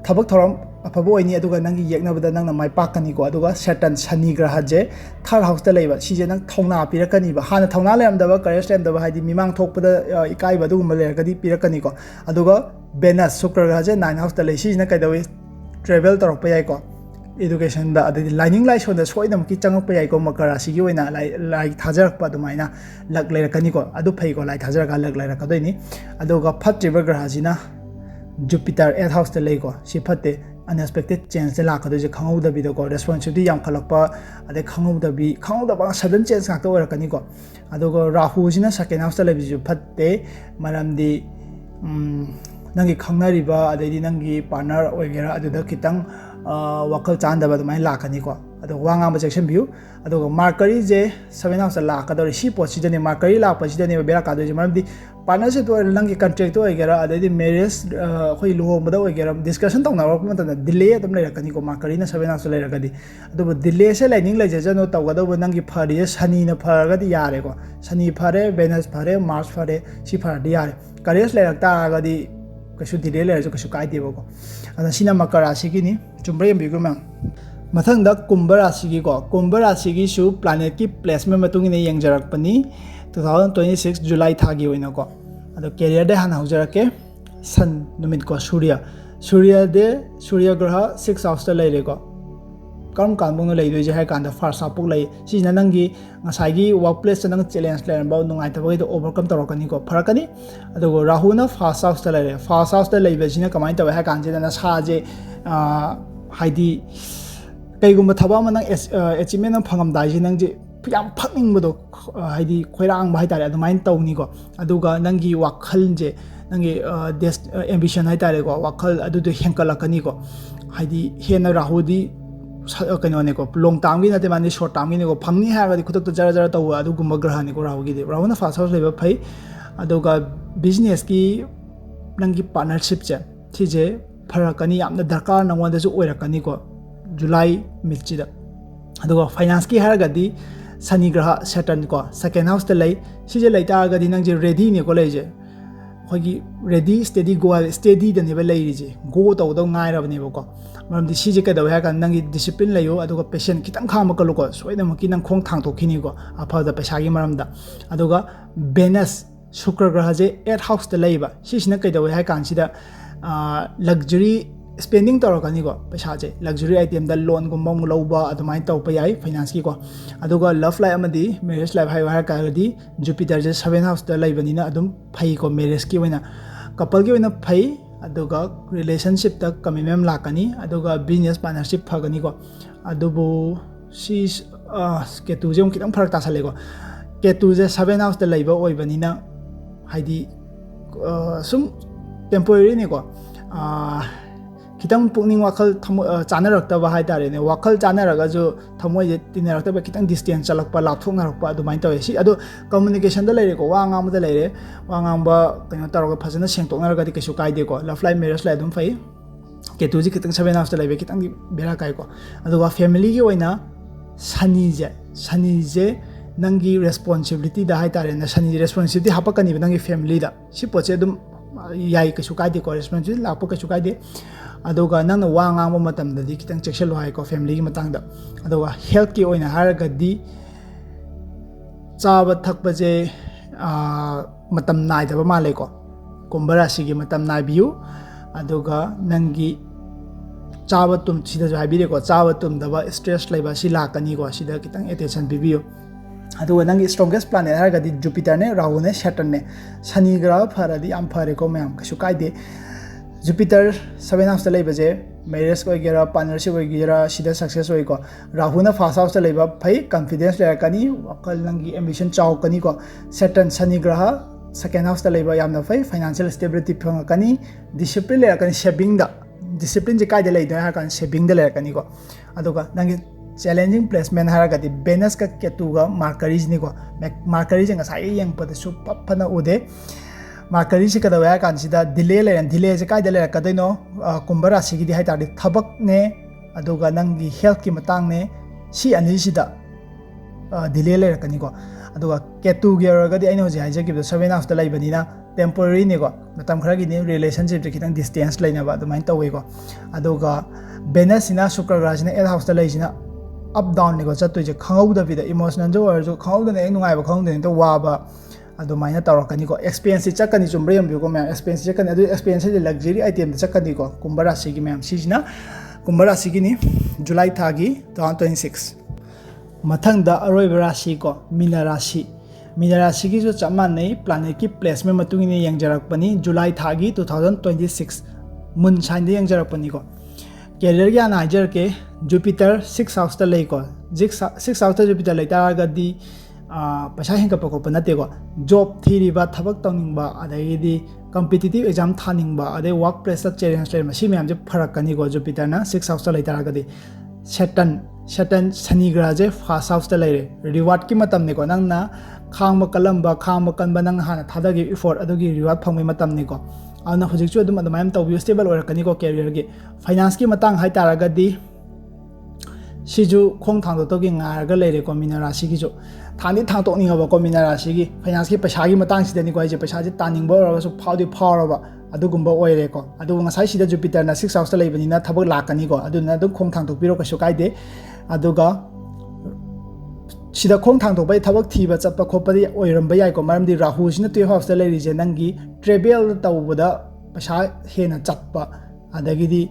थबक थोरम अफबो ओइनी अदुगा नंगी येकनबदा नंगना माइ पाकनिको अदुगा सैटर्न शनि ग्रह जे थर्ड हाउस ता लैबा सिजे नंग थौना पिरकनिबा हाना थौना लैरमदबा करेज लैरमदबा हाइदि मिमांग थोकपदा इकाइबा अदुगुम लैरगदि पिरकनिको अदुगा वेनस शुक्र ग्रह जे 9 हाउस ता लैसी सिना कैदवे ट्रेवल तौरप याइको एजुकेशन दा अदि लाइनिंग लाइसोन दा सोइदम की चंगप याइको मकर राशि की ओइना लाई थाजरकपा अदुमाइना लक लैरकनिको अदु फैको लाई थाजरका लक लैरकदोइनी अदुगा फट्रिबा ग्रह जिना जुपिटर 8 हाउस ता लैको सि फट्टे अनएक्सपेक्टेड चेंज से लाखदोजे खंगौदबिदको रेस्पोंसिबिलिटी याम खलकपा अदे खंगौदबा सडन चेंज गाक्तो ओरकनिको अदुगा राहु जिना सेकंड हाउस ता लैबिजु फट्टे मरमदि नंगी खंगनरिबा अदैदि नंगी पार्टनर ओइगेरा अदुदा खितंग वखल चांदबा अदुमाइ लाकनिको अदो वांगाम सेक्शन व्यू अदो मार्करी जे 7 हाउस लाकदोरि सी पोसिजने मार्करी लापसिदने बेरा कादोजे मरमदि पार्टनरशिप तो नंगी कॉन्ट्रैक्ट तो ओइगेरा अदैदि मैरिज खोइ लुहोबदा ओइगेरा डिस्कशन तौनारक मतना डिले अदम लैरकनिको मार्करी ना 7 हाउस लैरगदि अदो डिले से लाइनिंग लैजेजनो तौगदो नंगी फरि शनि न फरगदि यारेको शनि फरे वेनस फरे मार्स फरे सी फरदि यारे करेज लैरकतागदि कछु डिले लैरजो कछु काइदेबको अदा सिना मकर राशि की नि चुम्ब्रे यमबिगो मा मथंग दा कुंभ राशि की को कुंभ राशि की सु प्लैनेट की प्लेसमेंट मतुंग ने यंगजरकपनी 2026 जुलाई थागी होइना को अदो कैरियर दे हाना होजरके सन नुमित को सूर्य ग्रह 6 हाउस ता लैरे को कम कांबुंग लैदोजे हाय कांदा फर्स्ट हाफ लै सिना नंगी ngasai वर्क प्लेस नंग चैलेंज लैरबा नुंगाइतबा दो ओवरकम तौरकनी को फरकनी अदो राहु ना फर्स्ट हाउस ता लैरे फर्स्ट हाउस ता लैबसिना कमाइन तब हाय कांजे ना साजे हाइदी कैगुम थबा मन अचीवमेंट फंगम दाइजे नंग जे ꯌꯥꯝ ꯐꯛꯅꯤꯡꯕꯗꯣ ꯍꯥꯏꯗꯤ ꯈꯣꯏꯔꯥꯡꯕ ꯍꯥꯏꯇꯥꯔꯦ ꯑꯗꯨꯃꯥꯏꯅ ꯇꯧꯅꯤꯀꯣ ꯑꯗꯨꯒ ꯅꯪꯒꯤ ꯋꯥꯈꯜꯁꯦ ꯅꯪꯒꯤ ꯑꯦꯝꯕꯤꯁꯟ ꯍꯥꯏꯇꯥꯔꯦꯀꯣ ꯋꯥꯈꯜ ꯑꯗꯨꯗꯣ ꯍꯦꯟꯀꯠꯂꯛꯀꯅꯤꯀꯣ ꯍꯥꯏꯗꯤ ꯍꯦꯟꯅ ꯔꯥꯍꯨꯗꯤ ꯀꯩꯅꯣꯅꯦꯀꯣ ꯂꯣꯡ ꯇꯥꯝꯒꯤ ꯅꯠꯇꯦ ꯃꯥꯗꯤ ꯁꯣꯔꯠ ꯇꯥꯝꯒꯤꯅꯦꯀꯣ ꯐꯪꯅꯤ ꯍꯥꯏꯔꯒꯗꯤ ꯈꯨꯗꯛꯇ ꯖꯔ ꯖꯔ ꯇꯧꯕ ꯑꯗꯨꯒꯨꯝꯕ ꯒ꯭ꯔꯍꯅꯤꯀꯣ ꯔꯥꯍꯨꯒꯤꯗꯤ ꯔꯥꯍꯨꯅ ꯐꯥꯔꯁ ꯍꯥꯎꯁ ꯂꯩꯕ ꯐꯩ ꯑꯗꯨꯒ ꯕꯤꯖꯤꯅꯦꯁꯀꯤ ꯅꯪꯒꯤ ꯄꯥꯔꯠꯅꯔꯁꯤꯞꯁꯦ ꯁꯤꯁꯦ ꯐꯔꯛꯀꯅꯤ ꯌꯥꯝꯅ ꯗꯔꯀꯥꯔ ꯅꯪꯉꯣꯟꯗꯁꯨ ꯑꯣꯏꯔꯛꯀꯅꯤꯀꯣ ꯖꯨꯂꯥꯏ ꯃꯤꯠꯁꯤꯗ ꯑꯗꯨꯒ ꯐꯥꯏꯅꯥꯟꯁꯀꯤ ꯍꯥꯏꯔꯒꯗꯤ ꯁꯅꯤ ꯒ꯭ꯔꯍ ꯁꯦꯇꯔꯟ ꯀꯣ ꯁꯦꯀꯦꯟ ꯍꯥꯎꯁꯇ ꯂꯩ ꯁꯤꯁꯦ ꯂꯩꯇꯥꯔꯒꯗꯤ ꯅꯪꯁꯦ ꯔꯦꯗꯤꯅꯦꯀꯣ ꯂꯩꯔꯤꯁꯦ ꯑꯩꯈꯣꯏꯒꯤ ꯔꯦꯗꯤ ꯁ꯭ꯇꯦꯗꯤ ꯒꯣ ꯍꯥꯏꯕ ꯁ꯭ꯇꯦꯗꯤꯗꯅꯦꯕ ꯂꯩꯔꯤꯁꯦ ꯒꯣ ꯇꯧꯗꯧ ꯉꯥꯏꯔꯕꯅꯦꯕꯀꯣ ꯃꯔꯝꯗꯤ ꯁꯤꯁꯦ ꯀꯩꯗꯧꯋꯦ ꯍꯥꯏꯔ ꯀꯥꯟꯗ ꯅꯪꯒꯤ ꯗꯤꯁꯤꯄ꯭ꯂꯤꯟ ꯂꯩꯌꯨ ꯑꯗꯨꯒ ꯄꯦꯁꯦꯟ ꯈꯤꯇꯪ ꯈꯥꯡꯕ ꯀꯜꯂꯨꯀꯣ ꯁꯣꯏꯗꯅꯃꯛꯀꯤ ꯅꯪ ꯈꯣꯡ ꯊꯥꯡꯇꯣꯛꯈꯤꯅꯤꯀꯣ ꯑꯐꯕꯗ ꯄꯩꯁꯥꯒꯤ ꯃꯔꯝꯗ ꯑꯗꯨꯒ ꯕꯦꯅꯁ ꯁꯨꯀ꯭ꯔ ꯒ꯭ꯔꯍꯁꯦ 8 ꯍꯥꯎꯁꯇ ꯂꯩꯕ ꯁꯤꯁꯤꯅ ꯀꯩꯗꯧꯋꯦ ꯍꯥꯏ ꯀꯥꯟꯁꯤꯗ ꯂꯛꯖꯔꯤ ꯁ꯭ꯄꯦꯟꯗꯤꯡ ꯇꯧꯔꯛꯀꯅꯤꯀꯣ ꯄꯩꯁꯥꯁꯦ ꯂꯛꯖꯔꯤ ꯑꯥꯏꯇꯦꯝꯗ ꯂꯣꯟꯒꯨꯝꯕ ꯑꯃꯨꯛ ꯂꯧꯕ ꯑꯗꯨꯃꯥꯏꯅ ꯇꯧꯔꯛꯄ ꯌꯥꯏ ꯐꯥꯏꯅꯥꯟꯁꯀꯤꯀꯣ ꯑꯗꯨꯒ ꯂꯚ ꯂꯥꯏꯐ ꯑꯃꯗꯤ ꯃꯦꯔꯦꯖ ꯂꯥꯏꯐ ꯍꯥꯏꯌꯣ ꯍꯥꯏꯔꯒꯗꯤ ꯖꯨꯄꯤꯇꯔꯁꯦ 7 ꯍꯥꯎꯁꯇ ꯂꯩꯕꯅꯤꯅ ꯑꯗꯨꯝ ꯐꯩꯀꯣ ꯃꯦꯔꯦꯖꯀꯤ ꯑꯣꯏꯅ ꯀꯄꯜꯒꯤ ꯑꯣꯏꯅ ꯐꯩ ꯑꯗꯨꯒ ꯔꯤꯂꯦꯁꯟꯁꯤꯞꯇ ꯀꯃꯤꯠꯃꯦꯟ ꯂꯥꯛꯀꯅꯤ ꯑꯗꯨꯒ ꯕꯤꯖꯤꯅꯦꯁ ꯄꯥꯔꯠꯅꯔꯁꯤꯞ ꯐꯒꯅꯤꯀꯣ ꯑꯗꯨꯕꯨ ꯁꯤ ꯀꯦꯇꯨꯁꯦ ꯑꯃꯨꯛ ꯈꯤꯇꯪ ꯐꯔꯛ ꯇꯥꯁꯜꯂꯦꯀꯣ ꯀꯦꯇꯨꯁꯦ 7 ꯍꯥꯎꯁꯇ ꯂꯩꯕ ꯑꯣꯏꯕꯅꯤ나 ꯍꯥꯏꯗꯤ ꯁꯨꯝ ꯇꯦꯝꯄꯣꯔꯔꯤꯅꯤꯀꯣ खितंग पुनिंग वाखल चानरक्तबा हाइतारेने वाखल चानरगजु थमोइजे तिनरक्तबा खितंग डिस्टेंस चलकपा लाथोंगरक्पा अदुमाइन तवे सि अदु कम्युनिकेशन दा लेरेको वा ngamda लेरे वा ngamबा कइनो तरगा फजना सेंगतोंगरगदि कइसु काइदेको लव लाइफ मैरिज लाइफ दुम फै केतुजी खितंग 7 हाउस दा लेबे खितंग बेरा काइको अदुवा फैमिली की ओइना सनीजे नंगी रेस्पॉन्सिबिलिटी दा हाइतारेने सनी रेस्पॉन्सिबिलिटी हापकनी नंगी फैमिली दा सि पोचे दुम याई कइसु काइदेको रेस्पॉन्सिबिलिटी लापो कइसु काइदे अदुगा नंग वा ngamba matamdadi kitang chekselu haiko family gi matangda aduga health ki oina haragadi chaba thakpaje matam naidaba maleko kumbha rashi gi matam naibiu aduga nangi chaba tum sida jo habireko chaba tum daba stress laiba si lakani ko sida kitang attention bibiu aduga nangi strongest planet haragadi Jupiter ne Rahu ne Saturn ne Shani grah pharadi am phareko mayam kasu kaide Jupiter 7 house ta leiba je marriage ko gera partnership ko gera sida success hoi ko Rahu na first house ta leiba phai confidence le kani wakal nangi ambition chaw kani ko Saturn Shani graha second house ta leiba yamna phai financial stability phang kani discipline le kani saving da discipline je kai de leida ha kan saving da le kani ko aduga nangi challenging placement haragadi Venus ka Ketu ga Mercury ni ko Mercury je ngasai yang pada su papana ude Mercury se kada waya kan sida delay se kai delay kadino kumbha rashi gi hai tadi thabak ne aduga nangi health ki matang ne si ani sida delay le rakani ko aduga Ketu gi ragadi aino je hai je ki 7 house ta laibani na temporary ne ko matam khara gi ne relationship je kitang distance laina ba adumain tawai ko aduga Venus ina Shukra grah sina 8 house ta laisina up down ne ko chatoi je khangau da bi da emotional jo or jo khangau da ne nungai ba khangau da wa ba अदुमाइना तौरकनी को एक्सपेंस चकनी चुम्ब्रे यमबिको मैम एक्सपेंस चकनी अदु एक्सपेंस लग्जरी आइटम चकनी को कुंभ राशि की मैम सिजना कुंभ राशि की नि जुलाई थागी 2026 मथंग दा अरोइब राशि को मीन राशि की जो चमानै प्लानेट की प्लेसमेंट मतुंगिने यंगजरकपनी जुलाई थागी 2026 मून साइन दे यंगजरकपनी को कैरियर की आना हाइजर के जुपिटर 6 हाउस ता लै को 6 हाउस ता जुपिटर लै तारगदी पैसा हेंकप खोप नतेको जॉब थीरीबा थबक तौनिंगबा अदगी कॉम्पिटिटिव एग्जाम थानिंगबा अदे वर्क प्लेस चैलेंज ले मसी मैम जे फरकनी को जुपिटर ना 6 हाउस ता लेतारगदी सैटर्न शनि ग्रह जे फर्स्ट हाउस ता लेरे रिवार्ड की मतम ने को नंगना खांगब कलंबा खांगब कनबा नंग हाना थादगी इफोर्ट अदगी रिवार्ड फंगमे मतम ने को आना हुजिकचु अदुम अदमायम तौबि स्टेबल ओरकनी को कैरियर की फाइनेंस की मतंग हाइ तारगदी सिजु खोंग थांदो तो की ngarga लेरे को मीन राशि की जो थानी थांतोनिंगबा को मीन राशि की फाइनेंस की पैसा की मतंग सिदनी को आइजे पैसा जे तानिंगबा ओरसु फाउदी फावरबा अदुगुंबा ओइरे को अदु ngasai sida Jupiter na 6 house ta leibani na thabak lakani ko aduna du khong thang tokpiro ka sukaide aduga sida khong thang tokbai thabak thiba chappa khopadi oiramba yai ko maramdi Rahu sina 2 house ta leiri je nangi travel tawbuda पैसा हेना चटपा अदगिदी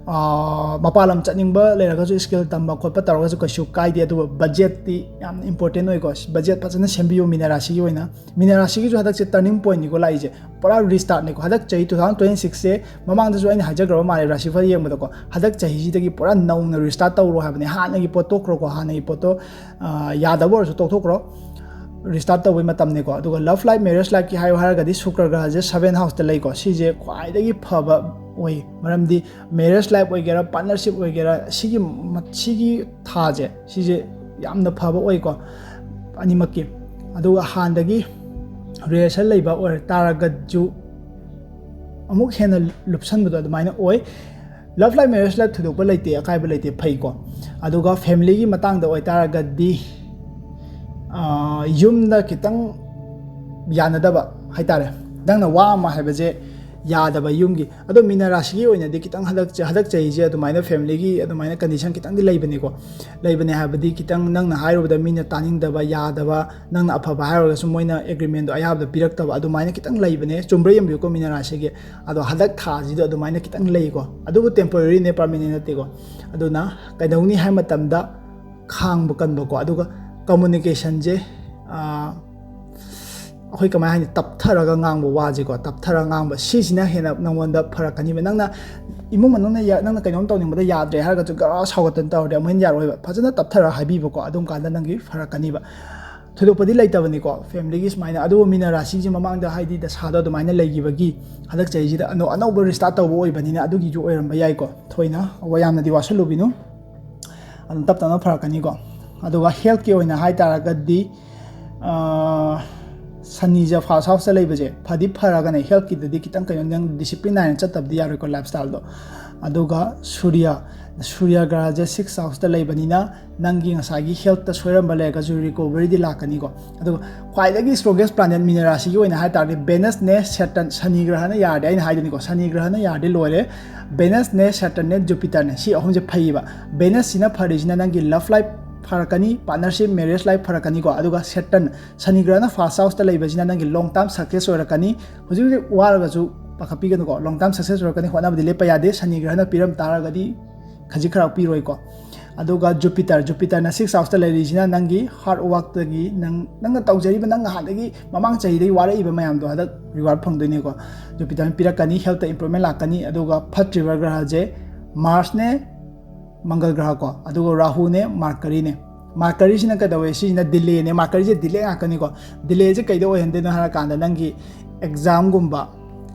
ꯃꯄꯥꯟ ꯂꯝ ꯆꯠꯅꯤꯡꯕ ꯂꯩꯔꯒꯁꯨ ꯁ꯭ꯀꯤꯜ ꯇꯝꯕ ꯈꯣꯠꯄ ꯇꯧꯔꯒꯁꯨ ꯀꯩꯁꯨ ꯀꯥꯏꯗꯦ ꯑꯗꯨꯕꯨ ꯕꯖꯦꯠꯇꯤ ꯌꯥꯝꯅ ꯏꯝꯄꯣꯔꯇꯦꯟ ꯑꯣꯏꯀꯣ ꯕꯖꯦꯠ ꯐꯖꯅ ꯁꯦꯝꯕꯤꯌꯨ ꯃꯤꯅ ꯔꯥశꯤꯒꯤ ꯑꯣꯏꯅ ꯃꯤꯅ ꯔꯥశꯤꯒꯤꯁꯨ ꯍꯟꯗꯛꯁꯦ ꯇꯔꯅꯤꯡ ꯄꯣꯏꯟꯅꯤꯀꯣ ꯂꯥꯛꯏꯁꯦ ꯄꯨꯔꯥ ꯔꯤꯁꯇꯥꯔꯠꯅꯤꯀꯣ ꯍꯟꯗꯛ ꯆꯍꯤ 2026ꯁꯦ ꯃꯃꯥꯡꯗꯁꯨ ꯑꯩꯅ ꯍꯥꯏꯖꯈ꯭ꯔꯕ ꯃꯥꯜꯂꯦ ꯔꯥಶꯤꯐꯜ ꯌꯦꯡꯕꯗꯀꯣ ꯍꯟꯗꯛ ꯆꯍꯤꯁꯤꯗꯒꯤ ꯄꯨꯔꯥ ꯅꯧꯅ ꯔꯤꯁꯇꯥꯔꯠ ꯇꯧꯔꯣ ꯍꯥꯏꯕꯅꯦ ꯍꯥꯟꯅꯒꯤ ꯄꯣꯠ ꯇꯣꯛꯈ꯭ꯔꯣꯀꯣ ꯍꯥꯟꯅꯒꯤ ꯄꯣꯠꯇꯣ ꯌꯥꯗꯕ ꯑꯣꯏꯔꯁꯨ ꯇꯣꯛꯊꯣꯛꯈ꯭ꯔꯣ ꯔꯤꯁꯇꯥꯔꯠ ꯇꯧꯕꯩ ꯃꯇꯝꯅꯤꯀꯣ ꯑꯗꯨꯒ ꯂꯚ ꯂꯥꯏꯐ ꯃꯦꯔꯦꯖ ꯂꯥꯏꯐꯀꯤ ꯍꯥꯏꯌꯨ ꯍꯥꯏꯔꯒꯗꯤ ꯁꯨꯀ꯭ꯔ ꯒ꯭ꯔꯍꯁꯦ 7 ꯍꯥꯎꯁꯇ ꯂꯩꯀꯣ ꯁꯤꯁꯦ ꯈ꯭ꯋꯥꯏꯗꯒꯤ ꯐꯕ ꯑꯣꯏ ꯃꯔꯝꯗꯤ ꯃꯦꯔꯦꯖ ꯂꯥꯏꯐ ꯑꯣꯏꯒꯦꯔꯥ ꯄꯥꯔꯠꯅꯔꯁꯤꯞ ꯑꯣꯏꯒꯦꯔꯥ ꯁꯤꯒꯤ ꯊꯥꯁꯦ ꯁꯤꯁꯦ ꯌꯥꯝꯅ ꯐꯕ ꯑꯣꯏꯀꯣ ꯑꯅꯤꯃꯛꯀꯤ ꯑꯗꯨꯒ ꯍꯥꯟꯅꯗꯒꯤ ꯔꯤꯂꯦꯁꯟ ꯂꯩꯕ ꯑꯣꯏ ꯇꯥꯔꯒꯁꯨ ꯑꯃꯨꯛ ꯍꯦꯟꯅ ꯂꯨꯞꯁꯟꯕꯗꯣ ꯑꯗꯨꯃꯥꯏꯅ ꯑꯣꯏ ꯂꯚ ꯂꯥꯏꯐ ꯃꯦꯔꯦꯖ ꯂꯥꯏꯐ ꯊꯣꯏꯗꯣꯛꯄ ꯂꯩꯇꯦ ꯑꯀꯥꯏꯕ ꯂꯩꯇꯦ ꯐꯩꯀꯣ ꯑꯗꯨꯒ ꯐꯦꯃꯤꯂꯤꯒꯤ ꯃꯇꯥꯡꯗ ꯑꯣꯏꯇꯥꯔꯒꯗꯤ ꯌꯨꯝꯗ ꯈꯤꯇꯪ ꯌꯥꯅꯗꯕ ꯍꯥꯏꯇꯥꯔꯦ ꯅꯪꯅ ꯋꯥ ꯑꯃ ꯍꯥꯏꯕꯁꯦ ꯌꯥꯗꯕ ꯌꯨꯝꯒꯤ ꯑꯗꯣ ꯃꯤꯅ ꯔꯥశꯤꯒꯤ ꯑꯣꯏꯅꯗꯤ ꯈꯤꯇꯪ ꯍꯟꯗꯛ ꯆꯍꯤꯁꯦ ꯑꯗꯨꯃꯥꯏꯅ ꯐꯦꯃꯤꯂꯤꯒꯤ ꯑꯗꯨꯃꯥꯏꯅ ꯀꯟꯗꯤꯁꯟ ꯈꯤꯇꯪꯗꯤ ꯂꯩꯕꯅꯤꯀꯣ ꯂꯩꯕꯅꯦ ꯍꯥꯏꯕꯗꯤ ꯈꯤꯇꯪ ꯅꯪꯅ ꯍꯥꯏꯔꯨꯕꯗ ꯃꯤꯅ ꯇꯥꯅꯤꯡꯗꯕ ꯌꯥꯗꯕ ꯅꯪꯅ ꯑꯐꯕ ꯍꯥꯏꯔꯒꯁꯨ ꯃꯣꯏꯅ ꯑꯦꯒ꯭ꯔꯤꯃꯦꯟꯗꯣ ꯑꯌꯥꯕꯗ ꯄꯤꯔꯛꯇꯕ ꯑꯗꯨꯃꯥꯏꯅ ꯈꯤꯇꯪ ꯂꯩꯕꯅꯦ ꯆꯨꯝꯕ꯭ꯔꯥ ꯌꯦꯡꯕꯤꯌꯨꯀꯣ ꯃꯤꯅ ꯔꯥశꯤꯒꯤ ꯑꯗꯣ ꯍꯟꯗꯛ ꯊꯥꯁꯤꯗ ꯑꯗꯨꯃꯥꯏꯅ ꯈꯤꯇꯪ ꯂꯩꯀꯣ ꯑꯗꯨꯕꯨ ꯇꯦꯝꯄꯣꯔꯔꯤꯅꯦ ꯄꯔꯃꯤꯅꯦꯟ ꯅꯠꯇꯦꯀꯣ ꯑꯗꯨꯅ ꯀꯩꯗꯧꯅꯤ ꯍꯥꯏ ꯃꯇꯝꯗ ꯈꯥꯡꯕ ꯀꯟꯕꯀꯣ ꯑꯗꯨꯒ ꯀꯝꯃꯨꯅꯤꯀꯦꯁꯟꯁꯦ ꯑꯩꯈꯣꯏ ꯀꯃꯥꯏ ꯍꯥꯏꯅꯤ ꯇꯞꯊꯔꯒ ꯉꯥꯡꯕ ꯋꯥꯁꯦꯀꯣ ꯇꯞꯊꯔꯒ ꯉꯥꯡꯕ ꯁꯤꯁꯤꯅ ꯍꯦꯟꯅ ꯅꯉꯣꯟda ꯐꯔꯛꯀꯅꯤꯕ ꯅꯪꯅ ꯏꯃꯨꯡ ꯃꯅꯨꯡꯅ ꯅꯪꯅ ꯀꯩꯅꯣꯝ ꯇꯧꯅꯤꯡꯕꯗ ꯌꯥꯗ꯭ꯔꯦ ꯍꯥꯏꯔꯒꯁꯨ ꯒꯔꯥ ꯁꯥꯎꯒꯠꯇꯅ ꯇꯧꯔꯗꯤ ꯑꯃꯨꯛ ꯍꯦꯟꯅ ꯌꯥꯔꯣꯏꯕ ꯐꯖꯅ ꯇꯞꯊꯔꯒ ꯍꯥꯏꯕꯤꯕꯀꯣ ꯑꯗꯨꯝ ꯀꯥꯟꯗ ꯅꯪꯒꯤ ꯐꯔꯛꯀꯅꯤꯕ ꯊꯣꯏꯗꯣꯛꯄꯗꯤ ꯂꯩꯇꯕꯅꯤꯀꯣ ꯐꯦꯃꯤꯂꯤꯒꯤ ꯁꯨꯃꯥꯏꯅ ꯑꯗꯨꯕꯨ ꯃꯤꯅ ꯔꯥశꯤꯁꯤ ꯃꯃꯥꯡꯗ ꯍꯥꯏꯗꯤ ꯗꯁꯥꯗꯣ ꯑꯗꯨꯃꯥꯏꯅ ꯂꯩꯈꯤꯕꯒꯤ ꯍꯟꯗꯛ ꯆꯍꯤꯁꯤꯗ ꯑꯅꯧꯕ ꯔꯤꯁꯇꯥꯔꯠ ꯇꯧꯕ ꯑꯣꯏꯕꯅꯤꯅ ꯑꯗꯨꯒꯤꯁꯨ ꯑꯣꯏꯔꯝꯕ ꯌꯥꯏꯀꯣ ꯊꯣꯏꯅ ꯌꯥꯝꯅꯗꯤ ꯋꯥꯁꯜꯂꯨꯕꯤꯅꯨ ꯑꯗꯨꯝ ꯇꯞ ꯇꯞꯅ ꯐꯔꯛꯀꯅꯤꯀꯣ ꯑꯗꯨꯒ ꯍꯦꯜꯊꯀꯤ ꯑꯣꯏꯅ ꯍꯥꯏꯇꯥꯔꯒꯗꯤ ꯁꯅꯤꯁꯦ ꯐꯥꯔꯁ ꯍꯥꯎꯁꯇ ꯂꯩꯕꯁꯦ ꯐꯗꯤ ꯐꯔꯒꯅꯦ ꯍꯦꯜꯊꯀꯤꯗꯗꯤ ꯈꯤꯇꯪ ꯀꯩꯅꯣ ꯅꯪ ꯗꯤꯁꯤꯄ꯭ꯂꯤꯟ ꯅꯥꯏꯅ ꯆꯠꯇꯕꯗꯤ ꯌꯥꯔꯣꯏꯀꯣ ꯂꯥꯏꯐ ꯁ꯭ꯇꯥꯏꯜꯗꯣ ꯑꯗꯨꯒ ꯁꯨꯔꯤꯌꯥ ꯒ꯭ꯔꯍꯁꯦ 6 ꯍꯥꯎꯁꯇ ꯂꯩꯕꯅꯤꯅ ꯅꯪꯒꯤ ꯉꯁꯥꯏꯒꯤ ꯍꯦꯜꯊꯇ ꯁꯣꯏꯔꯝꯕ ꯂꯩꯔꯒꯁꯨ ꯔꯤꯀꯣꯕꯔꯤꯗꯤ ꯂꯥꯛꯀꯅꯤꯀꯣ ꯑꯗꯨꯒ ꯈ꯭ꯋꯥꯏꯗꯒꯤ ꯁ꯭ꯇ꯭ꯔꯣꯡꯒꯦꯁ ꯄ꯭ꯂꯥꯅꯦꯠ ꯃꯤꯅ ꯔꯥశꯤꯒꯤ ꯑꯣꯏꯅ ꯍꯥꯏꯇꯥꯔꯗꯤ ꯕꯦꯅꯁꯅꯦ ꯁꯦꯇꯔꯟ ꯁꯅꯤ ꯒ꯭ꯔꯍꯅ ꯌꯥꯔꯗꯤ ꯑꯩꯅ ꯍꯥꯏꯗꯣꯏꯅꯤꯀꯣ ꯁꯅꯤ ꯒ꯭ꯔꯍꯅ ꯌꯥꯔꯗꯤ ꯂꯣꯏꯔꯦ ꯕꯦꯅꯁꯅꯦ ꯁꯦꯇꯔꯟꯅꯦ ꯖꯨꯄꯤꯇꯔꯅꯦ ꯁꯤ ꯑꯍꯨꯝꯁꯦ ꯐꯩꯌꯦꯕ ꯕꯦꯅꯁꯁꯤꯅ ꯐꯔꯤꯁꯤꯅ ꯅꯪꯒꯤ ꯂꯚ ꯂꯥꯏꯐ ꯐꯔꯛꯀꯅꯤ ꯄꯥर्टनरशिप मेरेज लाइफ फरकनीको अदुगा सेटन शनि ग्रहना फास्ट हाउस लेबसिना नंगी लॉन्ग टर्म सक्सेस ओरकनी हुजि वारगसु पखपिगनुको लॉन्ग टर्म सक्सेस ओरकनी होनाबदि लेप यादे शनि ग्रहना पिरम तारगदि खजि खरा पिरोइको अदुगा जुपिटर ना 6 हाउस लेरिसिना नंगी हार्ड वर्क तगी नंग तौजरिबा नंग हादगी ममांग चाहिदि वारइबा मयामदो हदक रिवार्ड फंगदोइनेको जुपिटर पिरकनी हेल्थ इंप्रूवमेंट लाकनी अदुगा फट्रिवर ग्रह जे मार्स ने मंगल ग्रह को अदुगो राहु ने मार्करी सिना कदवे सिना डिले ने मार्करी जे डिले आकनी को डिले जे कैदो ओहंदे न हारा कांदा नंगी एग्जाम गुंबा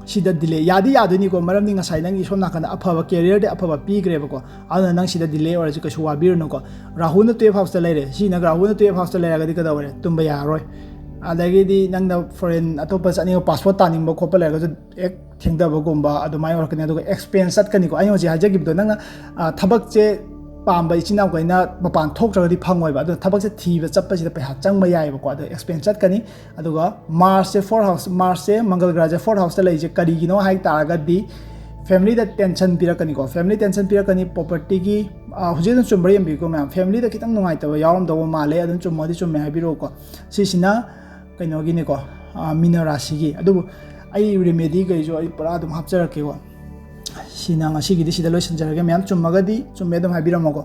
सिदा डिले यादी यादनी को मरम निंगा साइ नंगी सोम नाकन अफबा कैरियर दे अफबा पीग्रेबा को अदुना नंग सिदा डिले ओरजु कछु वाबिरनो को राहु ने 12 हाउस लेरे सिना राहु ने 12 हाउस लेरगदि कदवरे तुंबा यारोय अदगिदी नंगना फॉरेन अतोपा चनिंग पासपोर्ट तानिंग खोप लेरगसु एक थेंगदबगुंबा अदुमाय ओरकनी अदुगा एक्सपेंस चटकनीको अइ होजि हाजगिबदो नंगना थबक जे पाम्बा इचिना गइना मपान थोकत्रगदि फंगोइबा अदु थबक से थीबा चप्पसिदा पैसा चंगबा याइबको अदु एक्सपेंस चटकनी अदुगा मार्च से 4 हाउस मार्च से मंगल ग्रह जे 4 हाउस लेजे करिगिनो हाइ तारगदि फैमिली दा टेंशन पिरकनीको फैमिली टेंशन पिरकनी प्रॉपर्टी की हुजेन चुम्बरे यमबिको मैम फैमिली दा खितंग नुंगाइतबा यावरमदबो माले अदु चुम्मदि चुम्मे हाइबिरोको सिसिना कइनोगिनिको मीन राशि अदुबु आई रेमेडी गइजो आई पुरा अदुम हापचरकेको सिना ngasiगidi sida loisanjarage मैम चुम्मगदि चुम्मे अदुम हाइबिरमोको